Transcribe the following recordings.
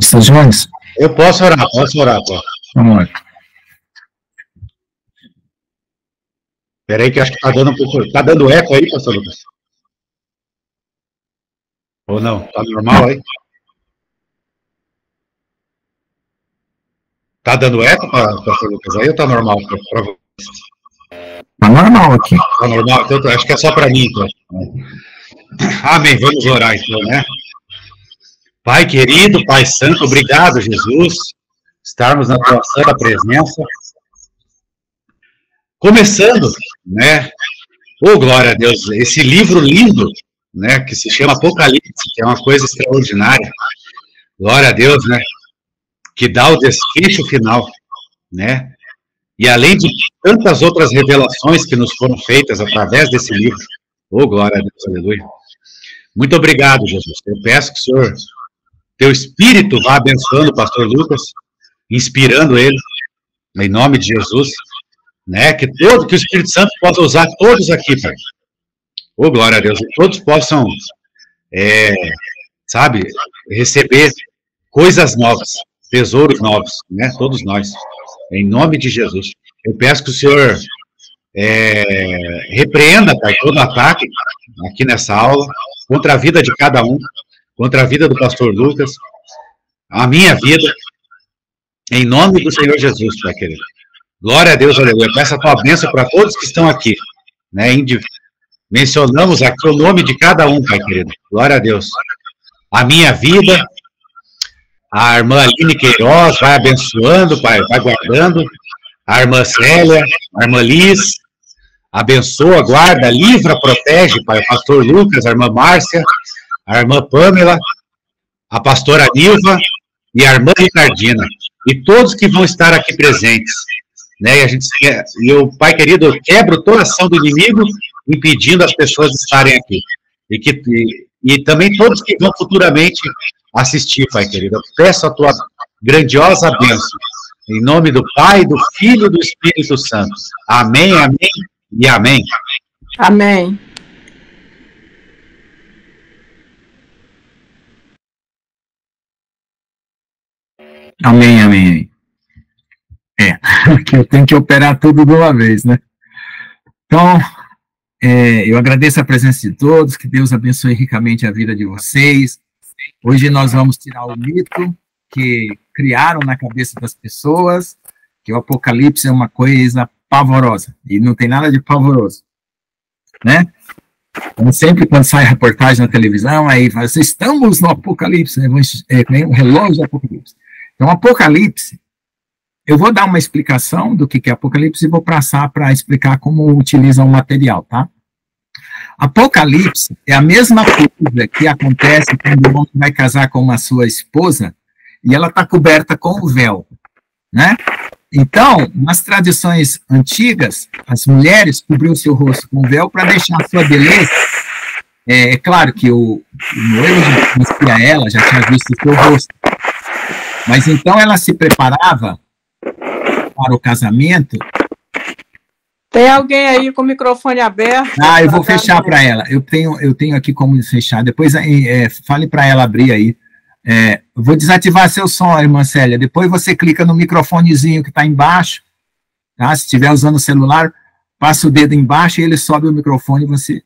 Pastor Jones? Eu posso orar, pô. Vamos lá. Peraí que acho que tá dando um pouco... Tá dando eco aí, pastor Lucas? Ou não? Tá normal aí? Tá dando eco, pastor Lucas? Aí ou tá normal pra você? Tá normal aqui. Tá normal? Então, acho que é só para mim, então. Amém. Vamos orar, então, né? Pai querido, Pai santo, obrigado, Jesus, estarmos na tua santa presença. Começando, né? Oh, glória a Deus, esse livro lindo, né? Que se chama Apocalipse, que é uma coisa extraordinária. Glória a Deus, né? Que dá o desfecho final, né? E além de tantas outras revelações que nos foram feitas através desse livro. Oh, glória a Deus, aleluia. Muito obrigado, Jesus. Eu peço que o Senhor, teu Espírito, vá abençoando o pastor Lucas, inspirando ele, em nome de Jesus, né? Que o Espírito Santo possa usar todos aqui, Pai. Oh, glória a Deus. E todos possam, sabe, receber coisas novas, tesouros novos, né? Todos nós. Em nome de Jesus. Eu peço que o Senhor repreenda, Pai, todo ataque aqui nessa aula, contra a vida de cada um, contra a vida do pastor Lucas, a minha vida, em nome do Senhor Jesus, Pai querido. Glória a Deus, aleluia. Eu peço a tua bênção para todos que estão aqui, né? Mencionamos aqui o nome de cada um, Pai querido. Glória a Deus. A minha vida, a irmã Aline Queiroz, vai abençoando, Pai, vai guardando. A irmã Célia, a irmã Liz, abençoa, guarda, livra, protege, Pai, o pastor Lucas, a irmã Márcia, a irmã Pâmela, a pastora Nilva e a irmã Ricardina, e todos que vão estar aqui presentes, né? E o Pai querido, eu quebro toda ação do inimigo, impedindo as pessoas de estarem aqui, e também todos que vão futuramente assistir, Pai querido. Eu peço a tua grandiosa bênção, em nome do Pai, do Filho e do Espírito Santo. Amém, amém e amém. Amém. Amém, amém. Que eu tenho que operar tudo de uma vez, né? Então, eu agradeço a presença de todos, que Deus abençoe ricamente a vida de vocês. Hoje nós vamos tirar o mito que criaram na cabeça das pessoas, que o Apocalipse é uma coisa pavorosa, e não tem nada de pavoroso, né? Então, sempre quando sai reportagem na televisão, aí fala assim, estamos no Apocalipse, né? Um relógio do Apocalipse. Então, Apocalipse, eu vou dar uma explicação do que é Apocalipse e vou passar para explicar como utiliza o material, tá? Apocalipse é a mesma coisa que acontece quando o homem vai casar com a sua esposa e ela está coberta com o véu, né? Então, nas tradições antigas, as mulheres cobriam seu rosto com o véu para deixar a sua beleza. É claro que o noivo já conhecia ela, já tinha visto o seu rosto. Mas então ela se preparava para o casamento. Tem alguém aí com o microfone aberto? Eu vou fechar para ela. Eu tenho aqui como fechar. Depois fale para ela abrir aí. Vou desativar seu som, irmã Célia. Depois você clica no microfonezinho que está embaixo. Tá? Se estiver usando o celular, passa o dedo embaixo e ele sobe o microfone e você...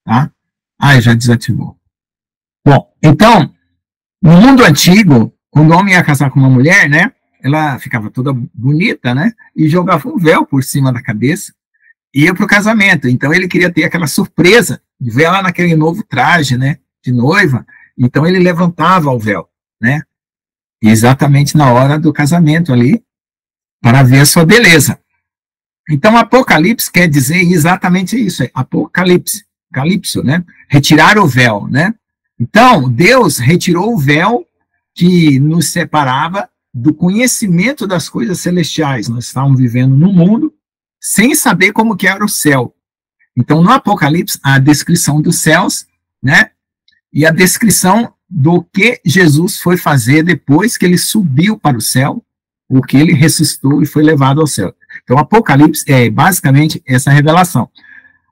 Tá? Já desativou. Bom, então, no mundo antigo, quando o homem ia casar com uma mulher, né? Ela ficava toda bonita, né? E jogava um véu por cima da cabeça e ia para o casamento. Então, ele queria ter aquela surpresa de ver ela naquele novo traje, né? De noiva. Então, ele levantava o véu, né? Exatamente na hora do casamento ali, para ver a sua beleza. Então, Apocalipse quer dizer exatamente isso. Apocalipse, calipso, né? Retirar o véu, né? Então, Deus retirou o véu que nos separava do conhecimento das coisas celestiais. Nós estávamos vivendo no mundo sem saber como que era o céu. Então, no Apocalipse, há a descrição dos céus, né? E a descrição do que Jesus foi fazer depois que ele subiu para o céu, o que ele ressuscitou e foi levado ao céu. Então, Apocalipse é basicamente essa revelação.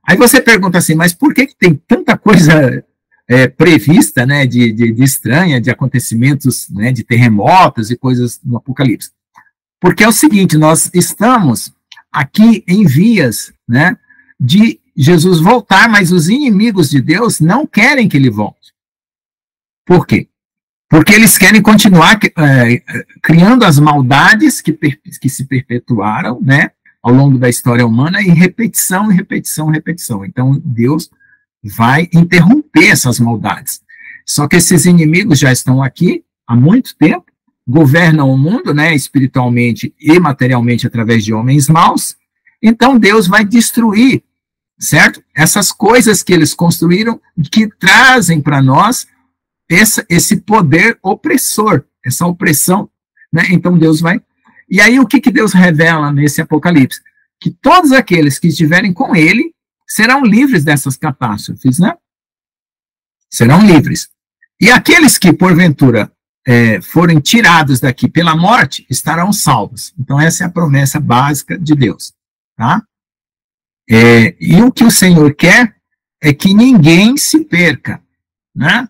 Aí você pergunta assim, mas por que tem tanta coisa prevista, né, de estranha, de acontecimentos, né, de terremotos e coisas no Apocalipse. Porque é o seguinte, nós estamos aqui em vias, né, de Jesus voltar, mas os inimigos de Deus não querem que ele volte. Por quê? Porque eles querem continuar criando as maldades que se perpetuaram, né, ao longo da história humana, e repetição, repetição, repetição. Então, Deus vai interromper essas maldades. Só que esses inimigos já estão aqui há muito tempo, governam o mundo, né, espiritualmente e materialmente através de homens maus. Então, Deus vai destruir, certo? Essas coisas que eles construíram, que trazem para nós esse poder opressor, essa opressão, né? Então Deus vai... E aí o que Deus revela nesse Apocalipse? Que todos aqueles que estiverem com ele serão livres dessas catástrofes, né? Serão livres. E aqueles que, porventura, forem tirados daqui pela morte, estarão salvos. Então essa é a promessa básica de Deus, tá? E o que o Senhor quer é que ninguém se perca, né?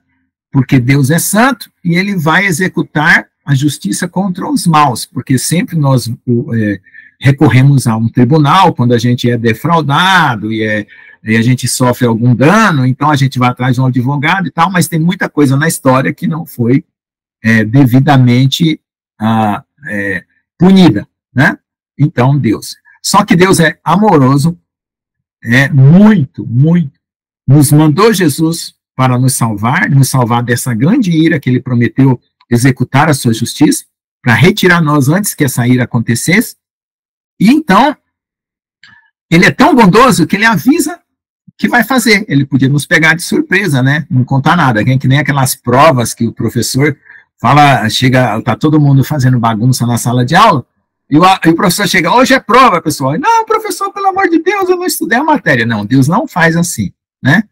Porque Deus é santo e ele vai executar a justiça contra os maus, porque sempre nós recorremos a um tribunal quando a gente é defraudado e a gente sofre algum dano, então a gente vai atrás de um advogado e tal, mas tem muita coisa na história que não foi devidamente punida, né? Então, Deus. Só que Deus é amoroso, muito, muito. Nos mandou Jesus para nos salvar dessa grande ira que ele prometeu executar a sua justiça, para retirar nós antes que essa ira acontecesse. E então, ele é tão bondoso que ele avisa que vai fazer. Ele podia nos pegar de surpresa, né? Não contar nada. Que nem aquelas provas que o professor fala, tá todo mundo fazendo bagunça na sala de aula, e o professor chega, hoje é prova, pessoal. Não, professor, pelo amor de Deus, eu não estudei a matéria. Não, Deus não faz assim, né?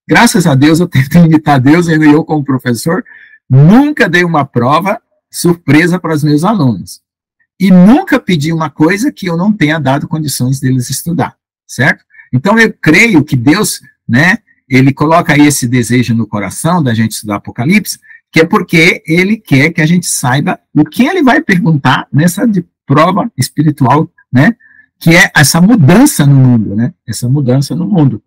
Graças a Deus, eu tento imitar Deus, e eu, como professor, nunca dei uma prova surpresa para os meus alunos. E nunca pedi uma coisa que eu não tenha dado condições deles estudar, certo? Então, eu creio que Deus, né, ele coloca aí esse desejo no coração da gente estudar Apocalipse, que é porque ele quer que a gente saiba o que ele vai perguntar nessa prova espiritual, né, que é essa mudança no mundo, né, essa mudança no mundo.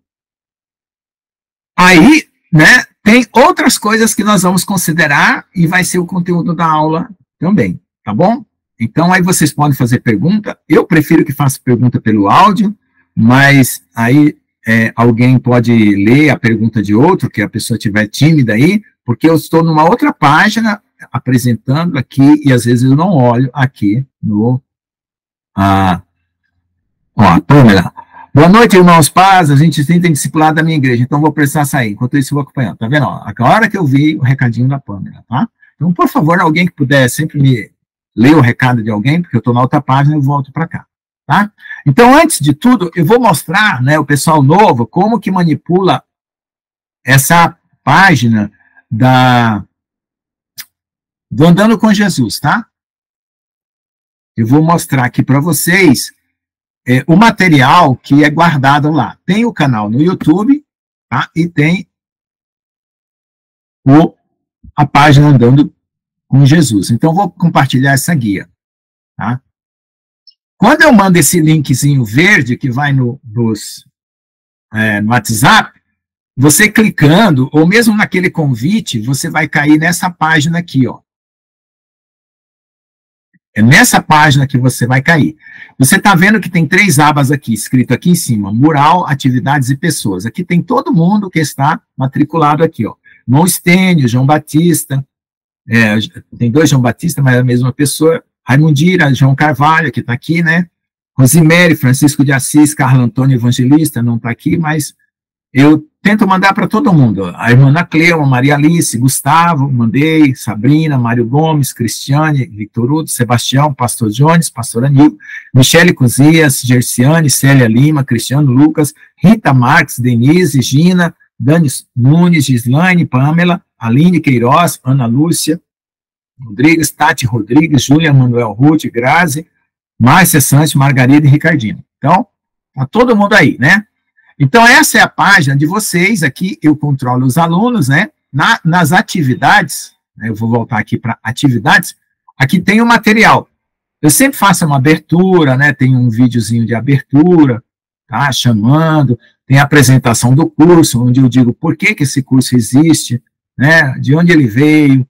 Aí, né, tem outras coisas que nós vamos considerar e vai ser o conteúdo da aula também, tá bom? Então, aí vocês podem fazer pergunta. Eu prefiro que faça pergunta pelo áudio, mas aí alguém pode ler a pergunta de outro, que a pessoa estiver tímida aí, porque eu estou numa outra página apresentando aqui e às vezes eu não olho aqui no... Pamela. Boa noite, irmãos, paz, a gente tem discipulado da minha igreja, então vou precisar sair, enquanto isso eu vou acompanhando, tá vendo? A hora que eu vi o recadinho da Pamela, tá? Então, por favor, alguém que puder sempre me ler o recado de alguém, porque eu estou na outra página e volto para cá, tá? Então, antes de tudo, eu vou mostrar, né, o pessoal novo, como que manipula essa página do Andando com Jesus, tá? Eu vou mostrar aqui para vocês o material que é guardado lá. Tem o canal no YouTube, tá? E tem a página Andando com Jesus. Então, vou compartilhar essa guia, tá? Quando eu mando esse linkzinho verde que vai no WhatsApp, você clicando, ou mesmo naquele convite, você vai cair nessa página aqui, ó. É nessa página que você vai cair. Você está vendo que tem 3 abas aqui, escrito aqui em cima, mural, atividades e pessoas. Aqui tem todo mundo que está matriculado aqui, ó. Irmão Estênio, João Batista, tem 2 João Batista, mas é a mesma pessoa. Raimundira, João Carvalho, que está aqui, né? Rosimere, Francisco de Assis, Carlos Antônio Evangelista, não está aqui, mas eu tento mandar para todo mundo. A irmã Ana Cleuma, Maria Alice, Gustavo, mandei, Sabrina, Mário Gomes, Cristiane, Victor Hugo, Sebastião, Pastor Jones, Pastor Anil, Michele Cozias, Gerciane, Célia Lima, Cristiano Lucas, Rita Marques, Denise, Gina, Dani Nunes, Gislaine, Pamela, Aline Queiroz, Ana Lúcia, Rodrigues, Tati Rodrigues, Júlia Manuel Ruth, Grazi, Márcia Santos, Margarida e Ricardino. Então, tá todo mundo aí, né? Então, essa é a página de vocês, aqui eu controlo os alunos, né? Nas atividades, né, eu vou voltar aqui para atividades, aqui tem o material. Eu sempre faço uma abertura, né? Tem um videozinho de abertura, tá? Chamando, tem a apresentação do curso, onde eu digo por que esse curso existe, né? De onde ele veio,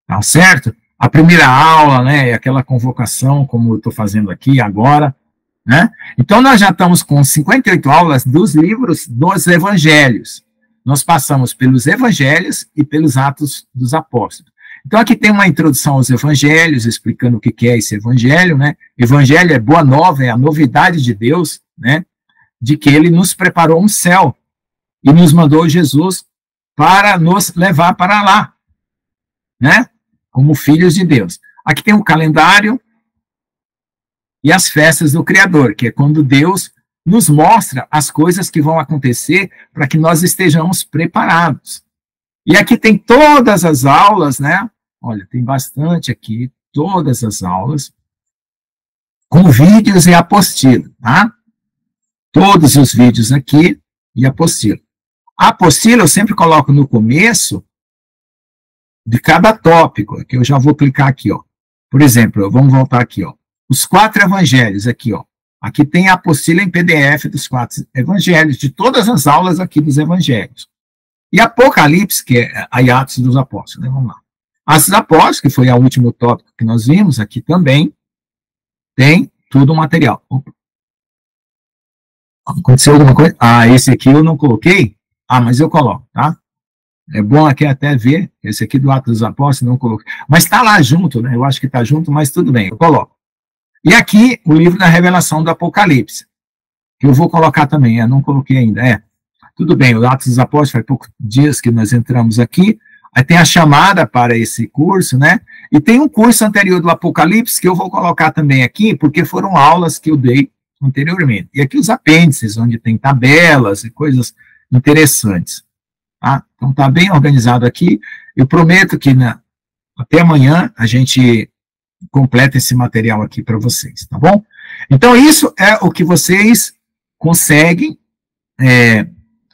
tá certo? A primeira aula, né? É aquela convocação, como eu estou fazendo aqui agora, né? Então, nós já estamos com 58 aulas dos livros dos evangelhos. Nós passamos pelos evangelhos e pelos Atos dos Apóstolos. Então, aqui tem uma introdução aos evangelhos, explicando o que é esse evangelho, né? Evangelho é boa nova, é a novidade de Deus, né? De que ele nos preparou um céu e nos mandou Jesus para nos levar para lá, né? Como filhos de Deus. Aqui tem o calendário e as festas do Criador, que é quando Deus nos mostra as coisas que vão acontecer para que nós estejamos preparados. E aqui tem todas as aulas, né? Olha, tem bastante aqui, todas as aulas, com vídeos e apostila, tá? Todos os vídeos aqui e apostila. A apostila eu sempre coloco no começo de cada tópico, que eu já vou clicar aqui, ó. Por exemplo, vamos voltar aqui, ó. Os 4 evangelhos aqui, ó. Aqui tem a apostila em PDF dos 4 evangelhos, de todas as aulas aqui dos evangelhos. E Apocalipse, que é a Atos dos Apóstolos, né? Vamos lá. Atos dos Apóstolos, que foi o último tópico que nós vimos, aqui também tem tudo o material. Opa. Aconteceu alguma coisa? Ah, esse aqui eu não coloquei? Ah, mas eu coloco, tá? É bom aqui até ver, esse aqui do Atos dos Apóstolos não coloquei. Mas está lá junto, né? Eu acho que está junto, mas tudo bem, eu coloco. E aqui, o livro da Revelação do Apocalipse, que eu vou colocar também, eu não coloquei ainda, tudo bem, o Atos dos Apóstolos, faz poucos dias que nós entramos aqui, aí tem a chamada para esse curso, né, e tem um curso anterior do Apocalipse, que eu vou colocar também aqui, porque foram aulas que eu dei anteriormente. E aqui os apêndices, onde tem tabelas e coisas interessantes, tá? Então está bem organizado aqui, eu prometo que até amanhã a gente completa esse material aqui para vocês, tá bom? Então, isso é o que vocês conseguem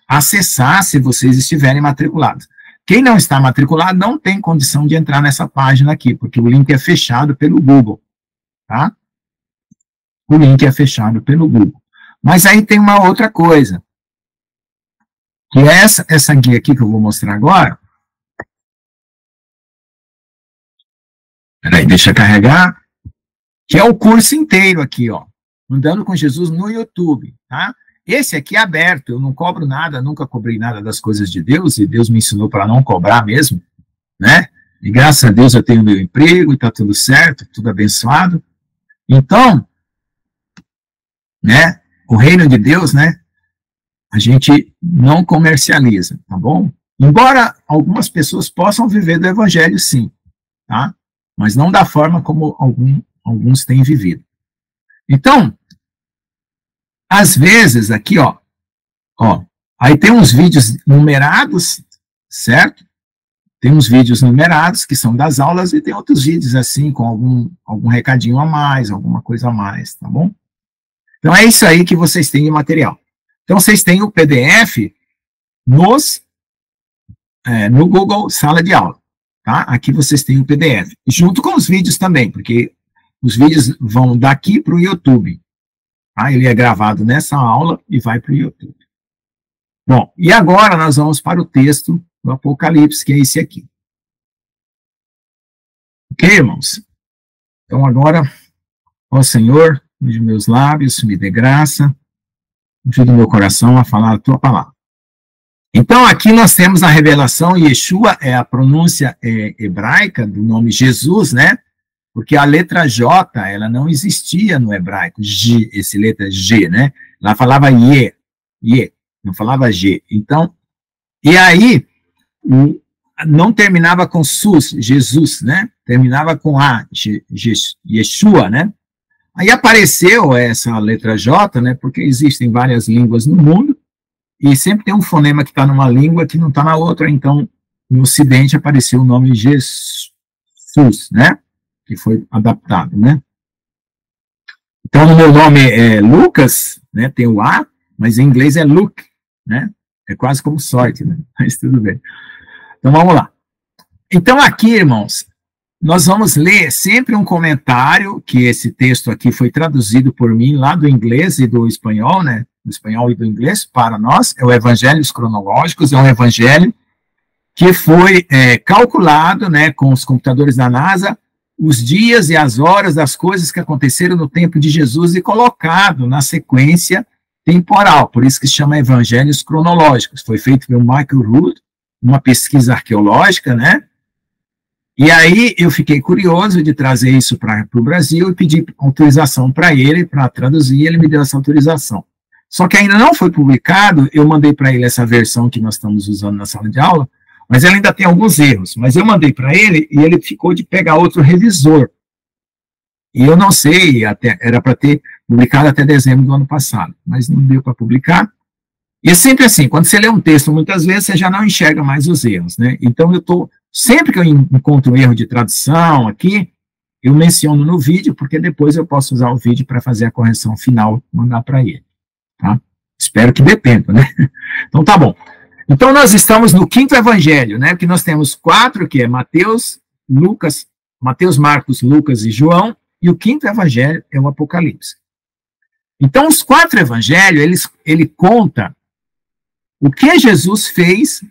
acessar se vocês estiverem matriculados. Quem não está matriculado não tem condição de entrar nessa página aqui, porque o link é fechado pelo Google, tá? O link é fechado pelo Google. Mas aí tem uma outra coisa, que é essa guia aqui que eu vou mostrar agora. Peraí, deixa eu carregar. Que é o curso inteiro aqui, ó. Andando com Jesus no YouTube, tá? Esse aqui é aberto, eu não cobro nada, nunca cobrei nada das coisas de Deus, e Deus me ensinou para não cobrar mesmo, né? E graças a Deus eu tenho meu emprego, e tá tudo certo, tudo abençoado. Então, né, o reino de Deus, né, a gente não comercializa, tá bom? Embora algumas pessoas possam viver do evangelho, sim, tá? Mas não da forma como alguns têm vivido. Então, às vezes, aqui, ó, aí tem uns vídeos numerados, certo? Tem uns vídeos numerados, que são das aulas, e tem outros vídeos, assim, com algum recadinho a mais, alguma coisa a mais, tá bom? Então, é isso aí que vocês têm de material. Então, vocês têm o PDF no Google Sala de Aula, tá? Aqui vocês têm o PDF, junto com os vídeos também, porque os vídeos vão daqui para o YouTube. Tá? Ele é gravado nessa aula e vai para o YouTube. Bom, e agora nós vamos para o texto do Apocalipse, que é esse aqui. Ok, irmãos? Então agora, ó Senhor, de meus lábios, me dê graça, ajude meu coração a falar a tua palavra. Então aqui nós temos a revelação, Yeshua é a pronúncia hebraica do nome Jesus, né? Porque a letra J, ela não existia no hebraico, G, essa letra G, né? Ela falava Ye, não falava G. Então, e aí, não terminava com Sus, Jesus, né? Terminava com A, Yeshua, né? Aí apareceu essa letra J, né? Porque existem várias línguas no mundo, e sempre tem um fonema que está numa língua que não está na outra, então, no Ocidente apareceu o nome Jesus, né? Que foi adaptado, né? Então, no meu nome é Lucas, né, tem o A, mas em inglês é Luke, né? É quase como sorte, né? Mas tudo bem. Então vamos lá. Então aqui, irmãos, nós vamos ler sempre um comentário, que esse texto aqui foi traduzido por mim lá do inglês e do espanhol, né? Do espanhol e do inglês para nós, é o Evangelhos Cronológicos, é um evangelho que foi calculado, né, com os computadores da NASA, os dias e as horas das coisas que aconteceram no tempo de Jesus e colocado na sequência temporal, por isso que se chama Evangelhos Cronológicos. Foi feito pelo Michael Rood, uma pesquisa arqueológica, né? E aí eu fiquei curioso de trazer isso para o Brasil e pedi autorização para ele, para traduzir, e ele me deu essa autorização. Só que ainda não foi publicado, eu mandei para ele essa versão que nós estamos usando na sala de aula, mas ela ainda tem alguns erros. Mas eu mandei para ele e ele ficou de pegar outro revisor. E eu não sei, era para ter publicado até dezembro do ano passado, mas não deu para publicar. E é sempre assim, quando você lê um texto, muitas vezes você já não enxerga mais os erros, né? Então sempre que eu encontro um erro de tradução aqui, eu menciono no vídeo, porque depois eu posso usar o vídeo para fazer a correção final, mandar para ele, tá? Espero que dê tempo, né? Então tá bom. Então, nós estamos no quinto evangelho, né? Que nós temos 4, que é Mateus, Marcos, Lucas e João, e o quinto evangelho é o Apocalipse. Então, os 4 evangelhos, ele conta o que Jesus fez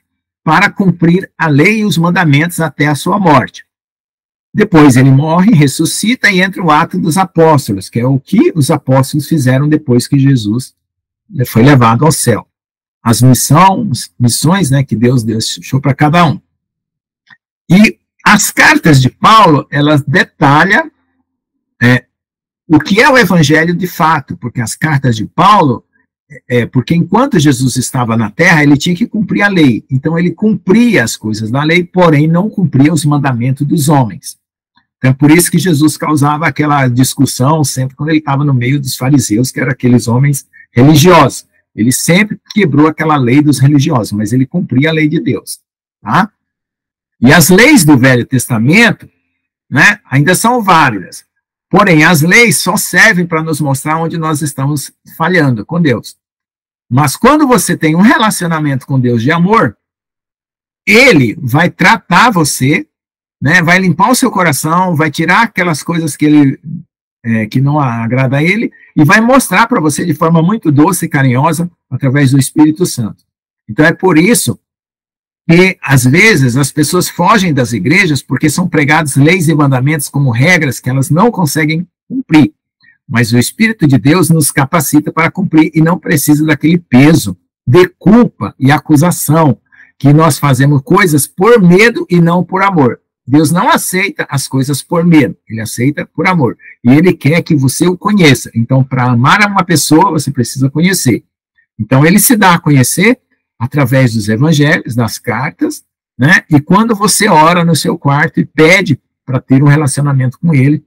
para cumprir a lei e os mandamentos até a sua morte. Depois ele morre, ressuscita e entra o ato dos apóstolos, que é o que os apóstolos fizeram depois que Jesus foi levado ao céu. As missões, né, que Deus deixou para cada um. E as cartas de Paulo, elas detalham o que é o evangelho de fato, porque as cartas de Paulo, porque enquanto Jesus estava na terra, ele tinha que cumprir a lei. Então ele cumpria as coisas da lei, porém não cumpria os mandamentos dos homens. Então é por isso que Jesus causava aquela discussão sempre quando ele estava no meio dos fariseus, que eram aqueles homens religiosos. Ele sempre quebrou aquela lei dos religiosos, mas ele cumpria a lei de Deus, tá? E as leis do Velho Testamento, né, ainda são válidas. Porém, as leis só servem para nos mostrar onde nós estamos falhando com Deus. Mas quando você tem um relacionamento com Deus de amor, ele vai tratar você, né, vai limpar o seu coração, vai tirar aquelas coisas que não agrada a ele, e vai mostrar para você de forma muito doce e carinhosa, através do Espírito Santo. Então é por isso que, às vezes, as pessoas fogem das igrejas porque são pregadas leis e mandamentos como regras que elas não conseguem cumprir. Mas o Espírito de Deus nos capacita para cumprir e não precisa daquele peso de culpa e acusação, que nós fazemos coisas por medo e não por amor. Deus não aceita as coisas por medo, ele aceita por amor. E ele quer que você o conheça. Então, para amar uma pessoa, você precisa conhecer. Então, ele se dá a conhecer através dos evangelhos, das cartas, né? E quando você ora no seu quarto e pede para ter um relacionamento com ele,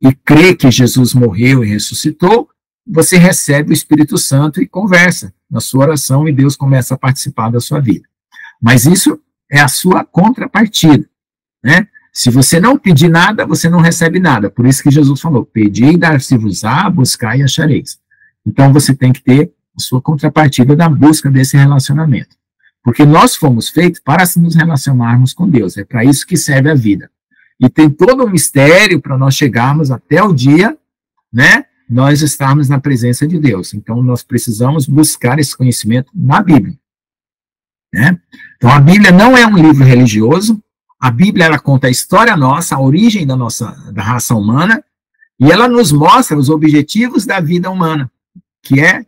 e crê que Jesus morreu e ressuscitou, você recebe o Espírito Santo e conversa na sua oração e Deus começa a participar da sua vida. Mas isso é a sua contrapartida, né? Se você não pedir nada, você não recebe nada. Por isso que Jesus falou, pedi e dar-se-vos-á, buscai e achareis. Então você tem que ter a sua contrapartida da busca desse relacionamento. Porque nós fomos feitos para nos relacionarmos com Deus. É para isso que serve a vida. E tem todo um mistério para nós chegarmos até o dia, né, nós estarmos na presença de Deus. Então nós precisamos buscar esse conhecimento na Bíblia, né? Então a Bíblia não é um livro religioso. A Bíblia, ela conta a história nossa, a origem da raça humana, e ela nos mostra os objetivos da vida humana, que é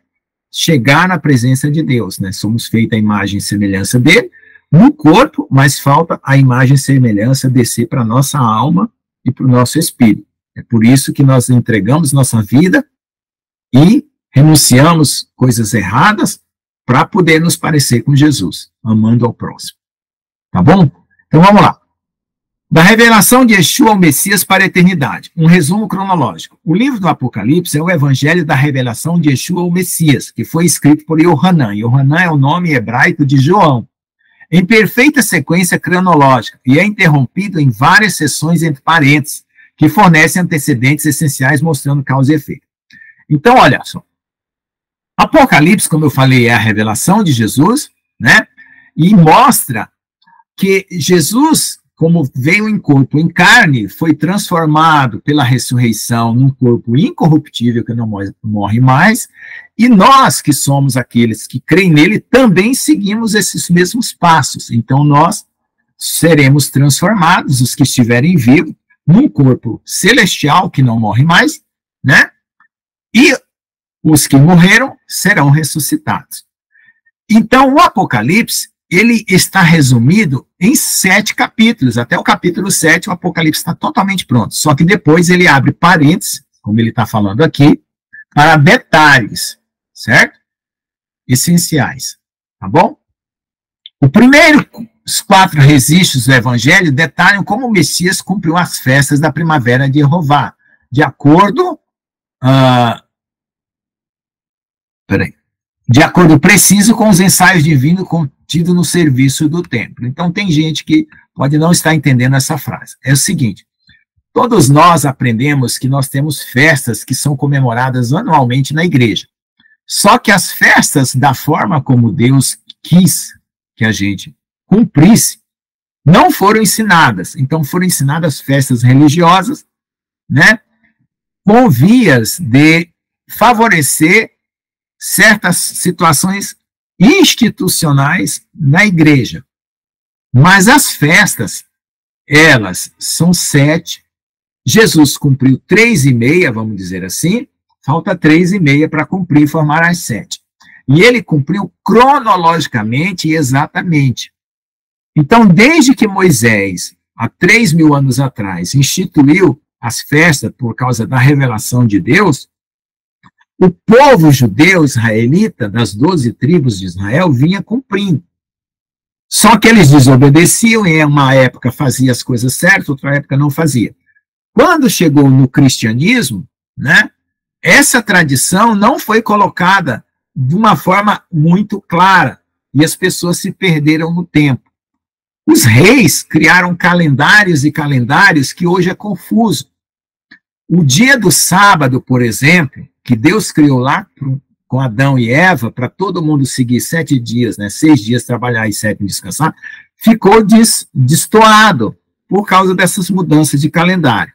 chegar na presença de Deus, né? Somos feitos à imagem e semelhança dele, no corpo, mas falta a imagem e semelhança descer para a nossa alma e para o nosso espírito. É por isso que nós entregamos nossa vida e renunciamos coisas erradas para poder nos parecer com Jesus, amando ao próximo. Tá bom? Então vamos lá. Da revelação de Yeshua ao Messias para a eternidade. Um resumo cronológico. O livro do Apocalipse é o evangelho da revelação de Yeshua ao Messias, que foi escrito por Yohanan. Yohanan é o nome hebraico de João, em perfeita sequência cronológica, e é interrompido em várias seções entre parênteses, que fornecem antecedentes essenciais mostrando causa e efeito. Então, olha só. Apocalipse, como eu falei, é a revelação de Jesus, né? E mostra que Jesus, como veio em corpo, em carne, foi transformado pela ressurreição num corpo incorruptível que não morre mais, e nós, que somos aqueles que creem nele, também seguimos esses mesmos passos. Então, nós seremos transformados, os que estiverem vivos, num corpo celestial que não morre mais, né? E os que morreram serão ressuscitados. Então, o Apocalipse, ele está resumido em 7 capítulos. Até o capítulo 7, o Apocalipse está totalmente pronto. Só que depois ele abre parênteses, como ele está falando aqui, para detalhes, certo? Essenciais, tá bom? Os 4 registros do Evangelho detalham como o Messias cumpriu as festas da primavera de Jeová, de acordo preciso com os ensaios divinos contidos no serviço do templo. Então, tem gente que pode não estar entendendo essa frase. É o seguinte, todos nós aprendemos que nós temos festas que são comemoradas anualmente na igreja. Só que as festas, da forma como Deus quis que a gente cumprisse, não foram ensinadas. Então, foram ensinadas festas religiosas, né, com vias de favorecer certas situações institucionais na igreja. Mas as festas, elas são 7. Jesus cumpriu 3,5, vamos dizer assim, falta 3,5 para cumprir e formar as 7. E ele cumpriu cronologicamente e exatamente. Então, desde que Moisés, há 3.000 anos atrás, instituiu as festas por causa da revelação de Deus, o povo judeu israelita, das 12 tribos de Israel, vinha cumprindo. Só que eles desobedeciam, em uma época fazia as coisas certas, outra época não fazia. Quando chegou no cristianismo, né, essa tradição não foi colocada de uma forma muito clara, e as pessoas se perderam no tempo. Os reis criaram calendários e calendários que hoje é confuso. O dia do sábado, por exemplo, que Deus criou lá com Adão e Eva, para todo mundo seguir 7 dias, né, 6 dias trabalhar e 7 descansar, ficou destoado por causa dessas mudanças de calendário.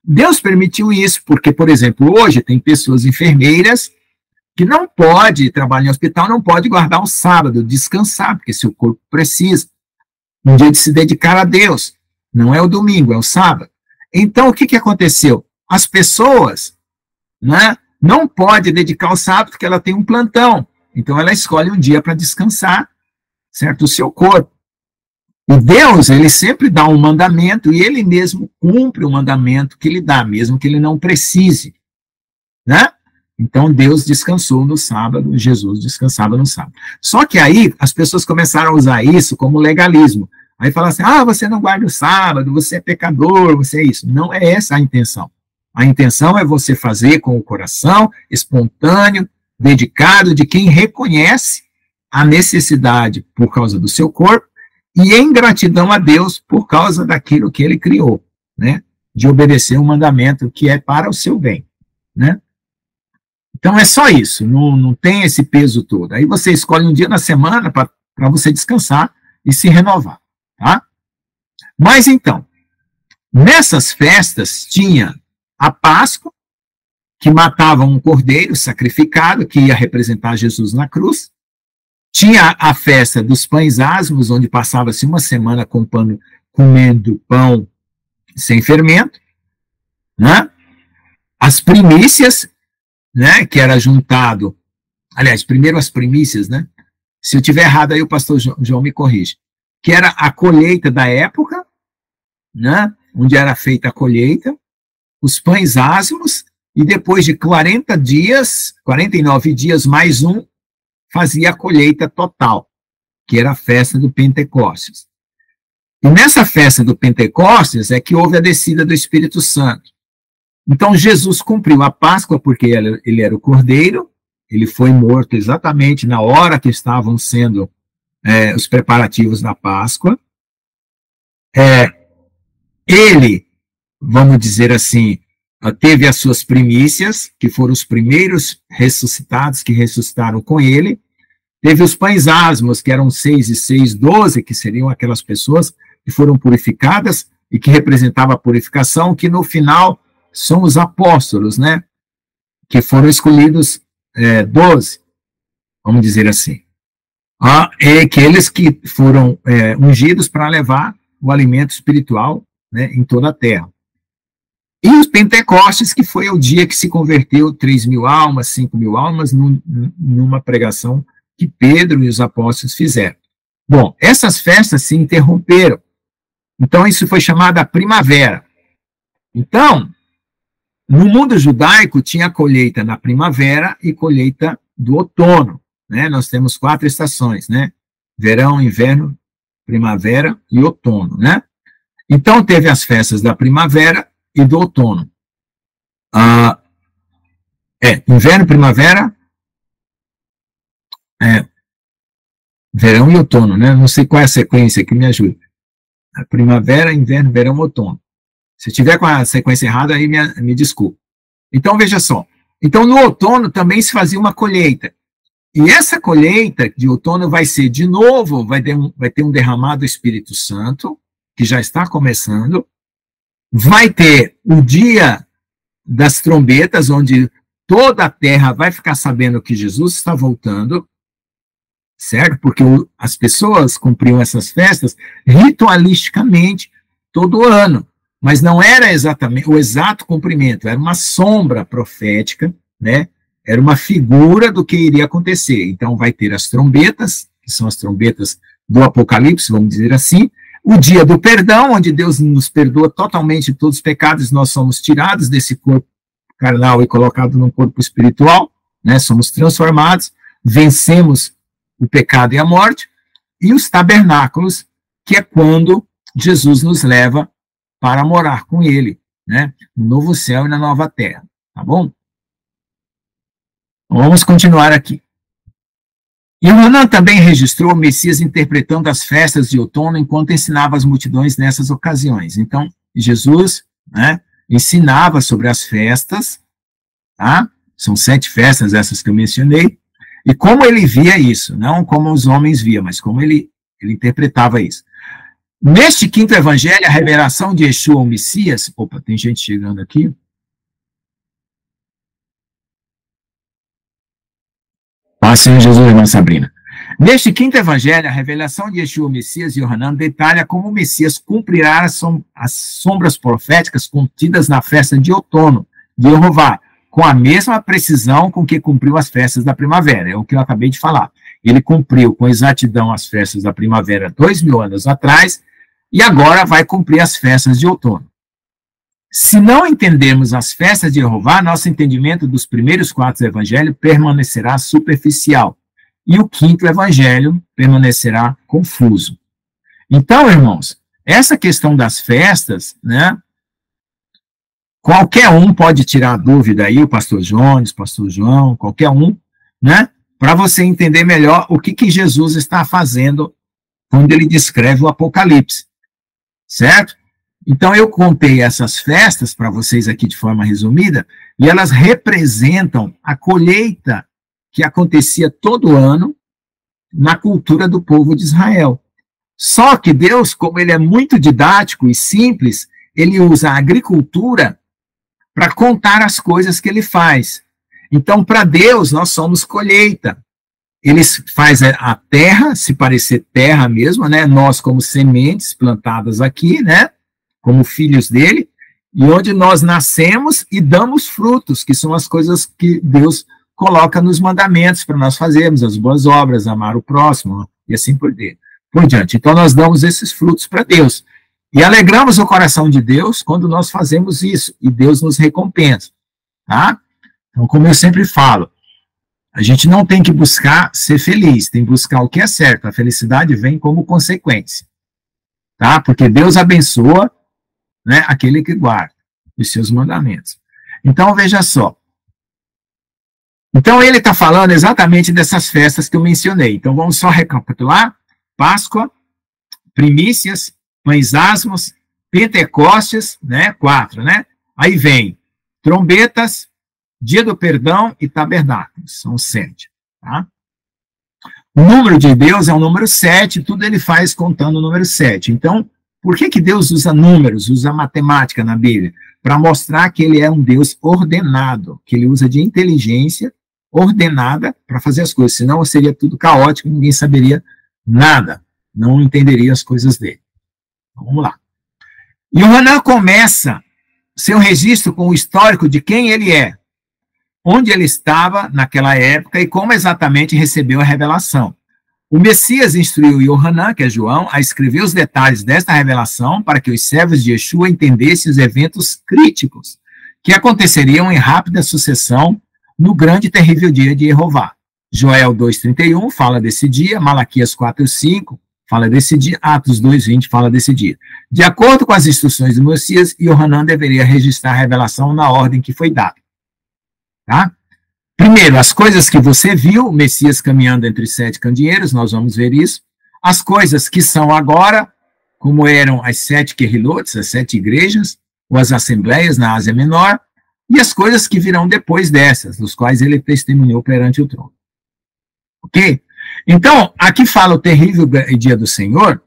Deus permitiu isso, porque, por exemplo, hoje tem pessoas enfermeiras que não pode trabalhar em hospital, não pode guardar o sábado, descansar, porque seu corpo precisa. Um dia de se dedicar a Deus. Não é o domingo, é o sábado. Então, o que aconteceu? As pessoas, né, não podem dedicar o sábado porque ela tem um plantão. Então, ela escolhe um dia para descansar, certo? O seu corpo. E Deus, ele sempre dá um mandamento e ele mesmo cumpre o mandamento que ele dá, mesmo que ele não precise, né? Então, Deus descansou no sábado, Jesus descansava no sábado. Só que aí, as pessoas começaram a usar isso como legalismo. Aí falam assim, você não guarda o sábado, você é pecador, você é isso. Não é essa a intenção. A intenção é você fazer com o coração, espontâneo, dedicado, de quem reconhece a necessidade por causa do seu corpo e em gratidão a Deus por causa daquilo que ele criou, né? De obedecer um mandamento que é para o seu bem, né? Então, é só isso, não tem esse peso todo. Aí você escolhe um dia na semana para você descansar e se renovar, tá? Mas, então, nessas festas tinha a Páscoa, que matava um cordeiro sacrificado, que ia representar Jesus na cruz. Tinha a festa dos pães asmos, onde passava-se uma semana comendo pão sem fermento, né? As primícias, né, que era juntado, aliás, primeiro as primícias, né? Se eu tiver errado, aí o pastor João me corrige. Que era a colheita da época, né, onde era feita a colheita, os pães asmos, e depois de 40 dias, 49 dias mais um, fazia a colheita total, que era a festa do Pentecostes. E nessa festa do Pentecostes é que houve a descida do Espírito Santo. Então, Jesus cumpriu a Páscoa, porque ele era o cordeiro, ele foi morto exatamente na hora que estavam sendo os preparativos da Páscoa. Ele, vamos dizer assim, teve as suas primícias, que foram os primeiros ressuscitados que ressuscitaram com ele. Teve os pães asmos, que eram 6 e 6, 12, que seriam aquelas pessoas que foram purificadas e que representavam a purificação, que no final são os apóstolos, né? Que foram escolhidos 12, vamos dizer assim. Aqueles que foram ungidos para levar o alimento espiritual, né, em toda a terra. E os Pentecostes, que foi o dia que se converteu 3.000 almas, 5.000 almas, numa pregação que Pedro e os apóstolos fizeram. Bom, essas festas se interromperam. Então, isso foi chamado a primavera. Então, no mundo judaico, tinha colheita na primavera e colheita do outono, né? Nós temos 4 estações, né? Verão, inverno, primavera e outono, né? Então, teve as festas da primavera e do outono. Inverno, primavera, verão e outono, né? Não sei qual é a sequência aqui, me ajuda. Primavera, inverno, verão, outono. Se tiver com a sequência errada, aí me desculpe. Então, veja só. Então, no outono também se fazia uma colheita. E essa colheita de outono vai ser, de novo, vai ter um derramado do Espírito Santo, que já está começando. Vai ter o dia das trombetas, onde toda a terra vai ficar sabendo que Jesus está voltando, certo? Porque as pessoas cumpriam essas festas ritualisticamente todo ano, mas não era exatamente o exato cumprimento, era uma sombra profética, né? Era uma figura do que iria acontecer. Então vai ter as trombetas, que são as trombetas do Apocalipse, vamos dizer assim, o dia do perdão, onde Deus nos perdoa totalmente de todos os pecados, nós somos tirados desse corpo carnal e colocados num corpo espiritual, né? Somos transformados, vencemos o pecado e a morte, e os tabernáculos, que é quando Jesus nos leva para morar com ele, né? No novo céu e na nova terra, tá bom? Vamos continuar aqui. E Yohanan também registrou o Messias interpretando as festas de outono enquanto ensinava as multidões nessas ocasiões. Então, Jesus, né, ensinava sobre as festas, tá? São 7 festas essas que eu mencionei, e como ele via isso, não como os homens viam, mas como ele interpretava isso. Neste 5º evangelho, a revelação de Yeshua, o Messias... Opa, tem gente chegando aqui. Senhor Jesus, irmã Sabrina. Neste 5º evangelho, a revelação de Yeshua, o Messias, e Yohanan detalha como o Messias cumprirá as sombras proféticas contidas na festa de outono de Jeová, com a mesma precisão com que cumpriu as festas da primavera. É o que eu acabei de falar. Ele cumpriu com exatidão as festas da primavera 2.000 anos atrás, e agora vai cumprir as festas de outono. Se não entendermos as festas de Jeová, nosso entendimento dos primeiros 4 evangelhos permanecerá superficial, e o 5º evangelho permanecerá confuso. Então, irmãos, essa questão das festas, né, qualquer um pode tirar dúvida aí, o pastor Jones, pastor João, qualquer um, né, para você entender melhor o que Jesus está fazendo quando ele descreve o Apocalipse, certo? Então, eu contei essas festas para vocês aqui de forma resumida, e elas representam a colheita que acontecia todo ano na cultura do povo de Israel. Só que Deus, como ele é muito didático e simples, ele usa a agricultura para contar as coisas que ele faz. Então, para Deus, nós somos colheita. Ele faz a terra se parecer terra mesmo, né? Nós como sementes plantadas aqui, né? Como filhos dele, e onde nós nascemos e damos frutos, que são as coisas que Deus coloca nos mandamentos para nós fazermos, as boas obras, amar o próximo, e assim por diante. Então, nós damos esses frutos para Deus. E alegramos o coração de Deus quando nós fazemos isso, e Deus nos recompensa. Tá? Então, como eu sempre falo, a gente não tem que buscar ser feliz, tem que buscar o que é certo. A felicidade vem como consequência. Tá? Porque Deus abençoa, né, aquele que guarda os seus mandamentos. Então, veja só. Então, ele está falando exatamente dessas festas que eu mencionei. Então, vamos só recapitular. Páscoa, primícias, pães asmos, Pentecostes, né, 4, né? Aí vem trombetas, dia do perdão e tabernáculo. São 7. Tá? O número de Deus é o número 7, tudo ele faz contando o número 7. Então, por que Deus usa números, usa matemática na Bíblia? Para mostrar que ele é um Deus ordenado, que ele usa de inteligência ordenada para fazer as coisas, senão seria tudo caótico, ninguém saberia nada, não entenderia as coisas dele. Então, vamos lá. Yohanan começa seu registro com o histórico de quem ele é, onde ele estava naquela época e como exatamente recebeu a revelação. O Messias instruiu Yohanan, que é João, a escrever os detalhes desta revelação para que os servos de Yeshua entendessem os eventos críticos que aconteceriam em rápida sucessão no grande e terrível dia de Jeová. Joel 2,31 fala desse dia, Malaquias 4,5 fala desse dia, Atos 2,20 fala desse dia. De acordo com as instruções do Messias, Yohanan deveria registrar a revelação na ordem que foi dada. Tá? Primeiro, as coisas que você viu, o Messias caminhando entre 7 candeeiros, nós vamos ver isso. As coisas que são agora, como eram as 7 querilotes, as 7 igrejas, ou as assembleias na Ásia Menor, e as coisas que virão depois dessas, dos quais ele testemunhou perante o trono. Ok? Então, aqui fala o terrível dia do Senhor,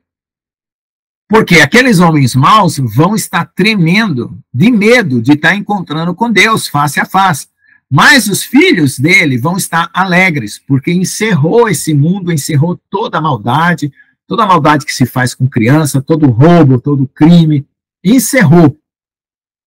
porque aqueles homens maus vão estar tremendo de medo de estar encontrando com Deus face a face. Mas os filhos dele vão estar alegres, porque encerrou esse mundo, encerrou toda a maldade que se faz com criança, todo roubo, todo crime, encerrou.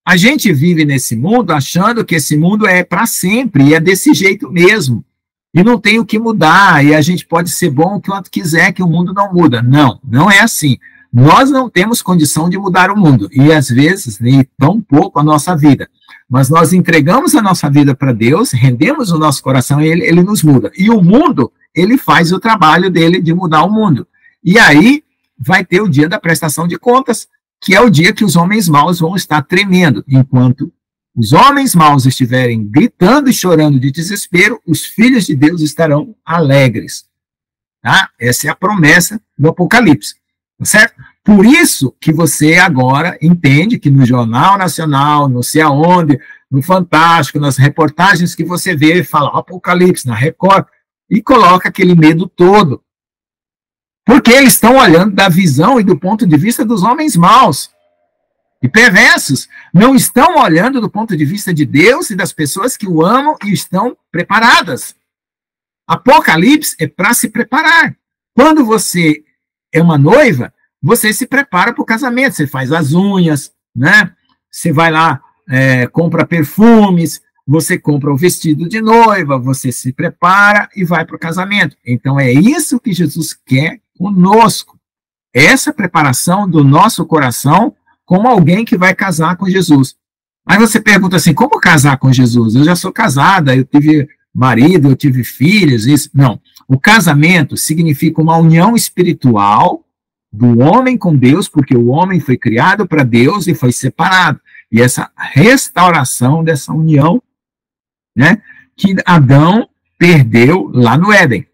A gente vive nesse mundo achando que esse mundo é para sempre, e é desse jeito mesmo, e não tem o que mudar, e a gente pode ser bom o quanto quiser, que o mundo não muda. Não, não é assim. Nós não temos condição de mudar o mundo, e às vezes, nem tão pouco a nossa vida. Mas nós entregamos a nossa vida para Deus, rendemos o nosso coração e ele nos muda. E o mundo, ele faz o trabalho dele de mudar o mundo. E aí vai ter o dia da prestação de contas, que é o dia que os homens maus vão estar tremendo. Enquanto os homens maus estiverem gritando e chorando de desespero, os filhos de Deus estarão alegres. Tá? Essa é a promessa do Apocalipse. Tá certo? Por isso que você agora entende que no Jornal Nacional, não sei aonde, no Fantástico, nas reportagens que você vê, fala Apocalipse, na Record, e coloca aquele medo todo. Porque eles estão olhando da visão e do ponto de vista dos homens maus e perversos. Não estão olhando do ponto de vista de Deus e das pessoas que o amam e estão preparadas. Apocalipse é para se preparar. Quando você é uma noiva, você se prepara para o casamento, você faz as unhas, né? Você vai lá, compra perfumes, você compra o vestido de noiva, você se prepara e vai para o casamento. Então é isso que Jesus quer conosco. Essa preparação do nosso coração como alguém que vai casar com Jesus. Aí você pergunta assim, como casar com Jesus? Eu já sou casada, eu tive marido, eu tive filhos, isso. Não, o casamento significa uma união espiritual do homem com Deus, porque o homem foi criado para Deus e foi separado. E essa restauração dessa união, né, que Adão perdeu lá no Éden.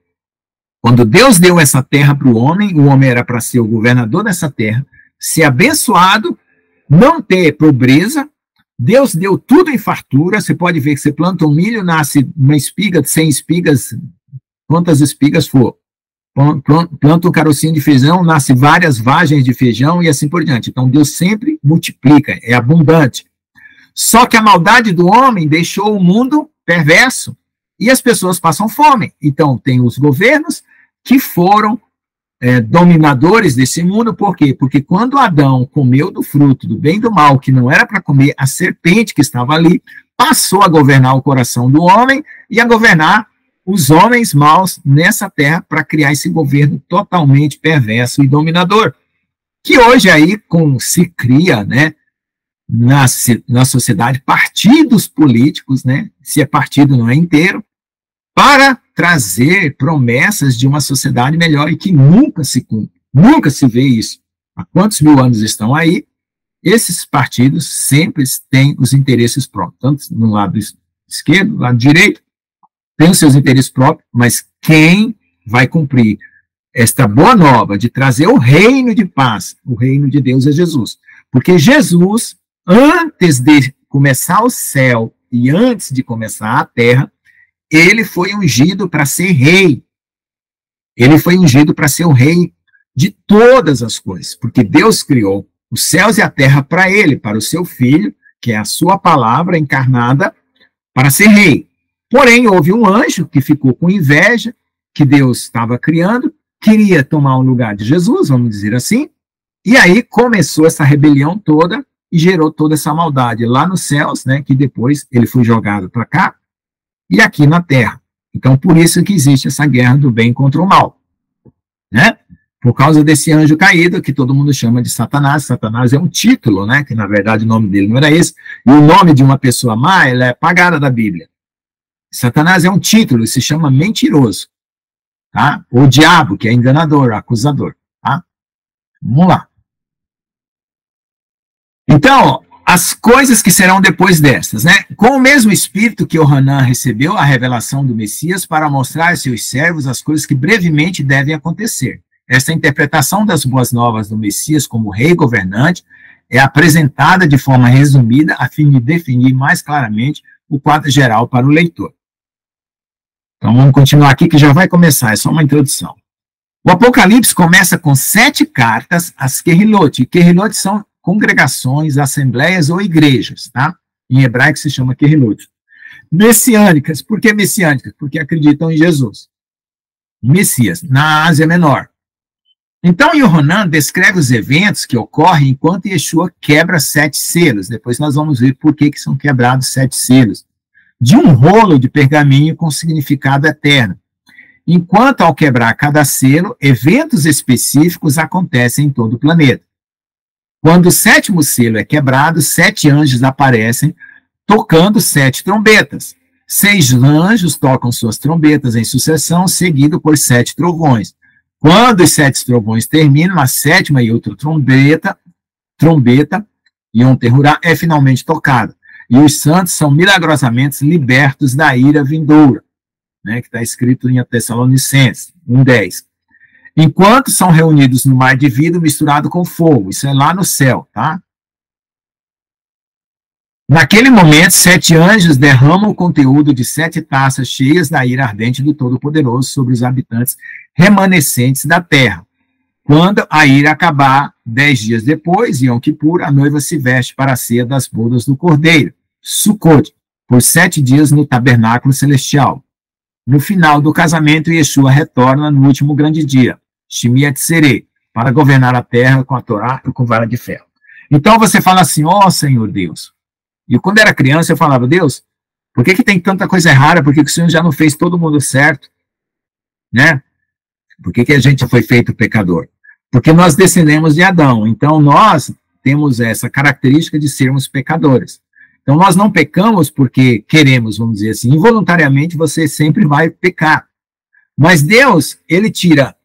Quando Deus deu essa terra para o homem era para ser o governador dessa terra, ser abençoado, não ter pobreza. Deus deu tudo em fartura. Você pode ver que você planta um milho, nasce uma espiga, 100 espigas, quantas espigas for. Planta um carocinho de feijão, nasce várias vagens de feijão e assim por diante. Então, Deus sempre multiplica, é abundante. Só que a maldade do homem deixou o mundo perverso e as pessoas passam fome. Então, tem os governos que foram dominadores desse mundo. Por quê? Porque quando Adão comeu do fruto do bem e do mal, que não era para comer, a serpente que estava ali passou a governar o coração do homem e a governar os homens maus nessa terra para criar esse governo totalmente perverso e dominador, que hoje aí se cria, né, na sociedade, partidos políticos, né, se é partido não é inteiro, para trazer promessas de uma sociedade melhor e que nunca se cumpre, nunca se vê isso. Há quantos mil anos estão aí? Esses partidos sempre têm os interesses próprios, tanto no lado esquerdo, no lado direito, tem os seus interesses próprios, mas quem vai cumprir esta boa nova de trazer o reino de paz, o reino de Deus é Jesus. Porque Jesus, antes de começar o céu e antes de começar a terra, ele foi ungido para ser rei. Ele foi ungido para ser o rei de todas as coisas, porque Deus criou os céus e a terra para ele, para o seu filho, que é a sua palavra encarnada, para ser rei. Porém, houve um anjo que ficou com inveja, que Deus estava criando, queria tomar o lugar de Jesus, vamos dizer assim, e aí começou essa rebelião toda e gerou toda essa maldade lá nos céus, né, que depois ele foi jogado para cá e aqui na terra. Então, por isso que existe essa guerra do bem contra o mal, né? Por causa desse anjo caído, que todo mundo chama de Satanás. Satanás é um título, né, que na verdade o nome dele não era esse, e o nome de uma pessoa má, ela é apagada da Bíblia. Satanás é um título, se chama mentiroso, tá? O diabo, que é enganador, acusador, tá? Vamos lá. Então, as coisas que serão depois destas, né? Com o mesmo espírito que Yohanan recebeu a revelação do Messias para mostrar a seus servos as coisas que brevemente devem acontecer. Esta interpretação das boas novas do Messias como rei governante é apresentada de forma resumida a fim de definir mais claramente o quadro geral para o leitor. Então, vamos continuar aqui que já vai começar, é só uma introdução. O Apocalipse começa com 7 cartas às Querilot. Querilot são congregações, assembleias ou igrejas, tá? Em hebraico se chama Querilot. Messiânicas. Por que messiânicas? Porque acreditam em Jesus. Messias, na Ásia Menor. Então, Yohanan descreve os eventos que ocorrem enquanto Yeshua quebra 7 selos. Depois nós vamos ver por que são quebrados 7 selos. De um rolo de pergaminho com significado eterno. Enquanto, ao quebrar cada selo, eventos específicos acontecem em todo o planeta. Quando o 7º selo é quebrado, 7 anjos aparecem tocando 7 trombetas. 6 anjos tocam suas trombetas em sucessão, seguido por 7 trovões. Quando os 7 trovões terminam, a 7ª e outra trombeta, Yom Terurá, é finalmente tocada. E os santos são milagrosamente libertos da ira vindoura, né, que está escrito em Tessalonicenses 1:10. Enquanto são reunidos no mar de vidro misturado com fogo. Isso é lá no céu, tá? Naquele momento, 7 anjos derramam o conteúdo de 7 taças cheias da ira ardente do Todo-Poderoso sobre os habitantes remanescentes da terra. Quando a ira acabar, 10 dias depois, Yom Kippur, a noiva se veste para a ceia das bodas do Cordeiro, Sukkot, por 7 dias no tabernáculo celestial. No final do casamento, Yeshua retorna no último grande dia, Shemiat Serei, para governar a terra com a Torá e com vara de ferro. Então você fala assim, ó Senhor Deus. E quando era criança eu falava, Deus, por que tem tanta coisa errada? Por que o Senhor já não fez todo mundo certo? Né? Por que a gente foi feito pecador? Porque nós descendemos de Adão, então nós temos essa característica de sermos pecadores. Então nós não pecamos porque queremos, vamos dizer assim, involuntariamente você sempre vai pecar. Mas Deus, ele tira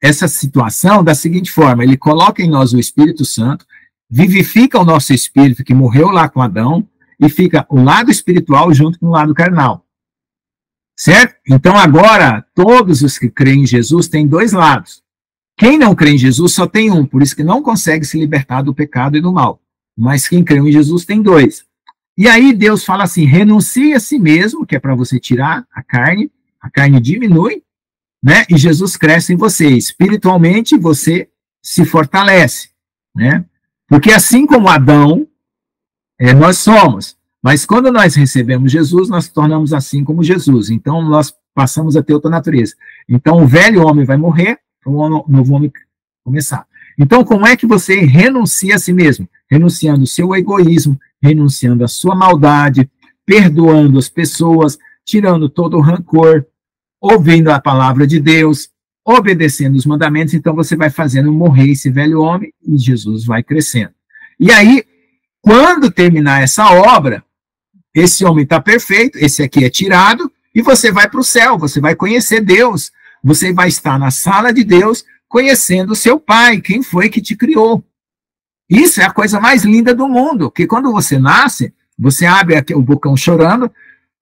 essa situação da seguinte forma, ele coloca em nós o Espírito Santo, vivifica o nosso espírito que morreu lá com Adão, e fica o lado espiritual junto com o lado carnal. Certo? Então agora, todos os que creem em Jesus têm 2 lados. Quem não crê em Jesus só tem um, por isso que não consegue se libertar do pecado e do mal. Mas quem crê em Jesus tem 2. E aí Deus fala assim, renuncie a si mesmo, que é para você tirar a carne diminui, né? E Jesus cresce em você. Espiritualmente você se fortalece, né? Porque assim como Adão, nós somos. Mas quando nós recebemos Jesus, nós tornamos assim como Jesus. Então, nós passamos a ter outra natureza. Então, o velho homem vai morrer, o novo homem começar. Então, como é que você renuncia a si mesmo? Renunciando o seu egoísmo, renunciando a sua maldade, perdoando as pessoas, tirando todo o rancor, ouvindo a palavra de Deus, obedecendo os mandamentos. Então, você vai fazendo morrer esse velho homem e Jesus vai crescendo. E aí, quando terminar essa obra, esse homem está perfeito, esse aqui é tirado, e você vai para o céu, você vai conhecer Deus, você vai estar na sala de Deus, conhecendo o seu pai, quem foi que te criou. Isso é a coisa mais linda do mundo, que quando você nasce, você abre aqui o bocão chorando,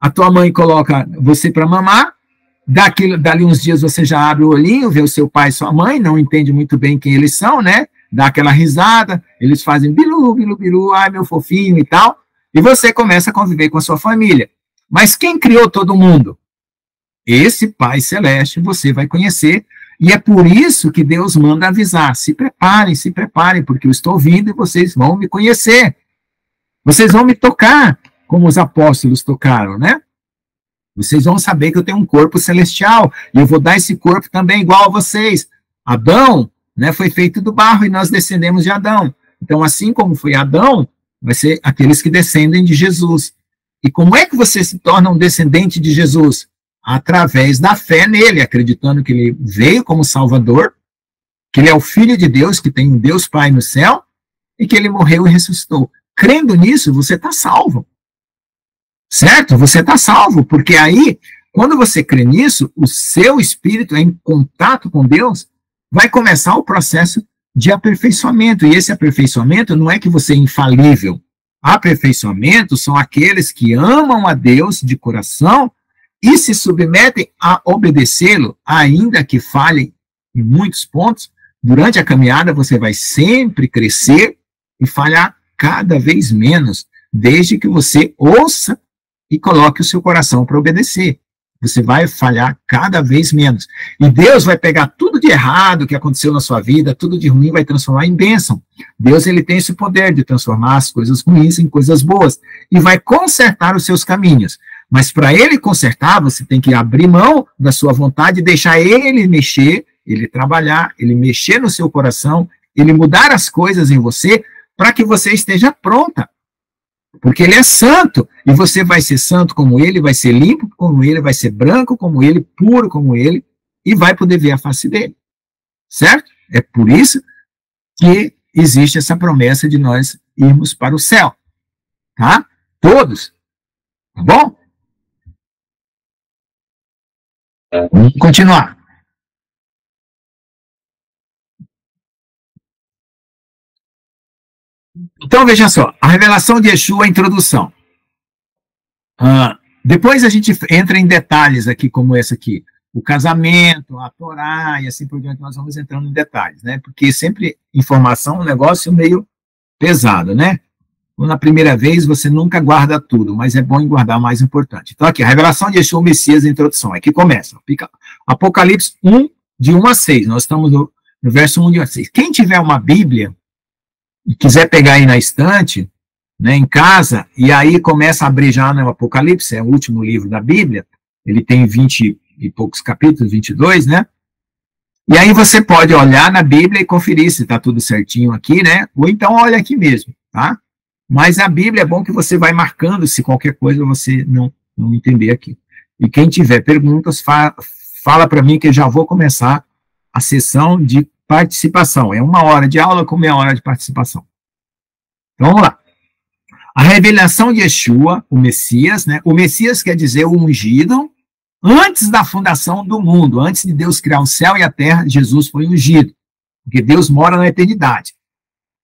a tua mãe coloca você para mamar, dali uns dias você já abre o olhinho, vê o seu pai e sua mãe, não entende muito bem quem eles são, né? Dá aquela risada, eles fazem bilu, bilu, bilu, ai meu fofinho e tal, E você começa a conviver com a sua família. Mas quem criou todo mundo? Esse Pai Celeste você vai conhecer, e é por isso que Deus manda avisar, se preparem, porque eu estou vindo e vocês vão me conhecer. Vocês vão me tocar, como os apóstolos tocaram, né? Vocês vão saber que eu tenho um corpo celestial, e eu vou dar esse corpo também igual a vocês. Adão, né, foi feito do barro, e nós descendemos de Adão. Então, assim como foi Adão, vai ser aqueles que descendem de Jesus. E como é que você se torna um descendente de Jesus? Através da fé nele, acreditando que ele veio como Salvador, que ele é o Filho de Deus, que tem um Deus Pai no céu, e que ele morreu e ressuscitou. Crendo nisso, você está salvo. Certo? Você está salvo, porque aí, quando você crê nisso, o seu espírito em contato com Deus, vai começar o processo de aperfeiçoamento. E esse aperfeiçoamento não é que você é infalível. Aperfeiçoamento são aqueles que amam a Deus de coração e se submetem a obedecê-lo, ainda que falhem em muitos pontos. Durante a caminhada, você vai sempre crescer e falhar cada vez menos, desde que você ouça e coloque o seu coração para obedecer. Você vai falhar cada vez menos. E Deus vai pegar tudo de errado que aconteceu na sua vida, tudo de ruim, vai transformar em bênção. Deus, ele tem esse poder de transformar as coisas ruins em coisas boas. E vai consertar os seus caminhos. Mas para ele consertar, você tem que abrir mão da sua vontade e deixar ele mexer, ele trabalhar, ele mexer no seu coração, ele mudar as coisas em você, para que você esteja pronta. Porque ele é santo, e você vai ser santo como ele, vai ser limpo como ele, vai ser branco como ele, puro como ele, e vai poder ver a face dele. Certo? É por isso que existe essa promessa de nós irmos para o céu. Tá? Todos. Tá bom? Vamos continuar. Então, veja só, a revelação de Yeshua, a introdução. Depois a gente entra em detalhes aqui, como esse aqui. O casamento, a Torá, e assim por diante, nós vamos entrando em detalhes, né? Porque sempre informação é um negócio meio pesado, né? Na primeira vez, você nunca guarda tudo, mas é bom guardar o mais importante. Então, aqui, a revelação de Yeshua, o Messias, a introdução. Aqui começa. Apocalipse 1, de 1 a 6. Nós estamos no verso 1 de 1 a 6. Quem tiver uma Bíblia e quiser pegar aí na estante, né, em casa, e aí começa a abrir já no Apocalipse, é o último livro da Bíblia, ele tem 20 e poucos capítulos, 22, né? E aí você pode olhar na Bíblia e conferir se está tudo certinho aqui, né? Ou então olha aqui mesmo, tá? Mas a Bíblia é bom que você vai marcando se qualquer coisa você não entender aqui. E quem tiver perguntas, fala para mim que eu já vou começar a sessão de participação. É 1 hora de aula com meia hora de participação. Então, vamos lá. A revelação de Yeshua, o Messias, né? O Messias quer dizer o ungido. Antes da fundação do mundo, antes de Deus criar o céu e a terra, Jesus foi ungido. Porque Deus mora na eternidade,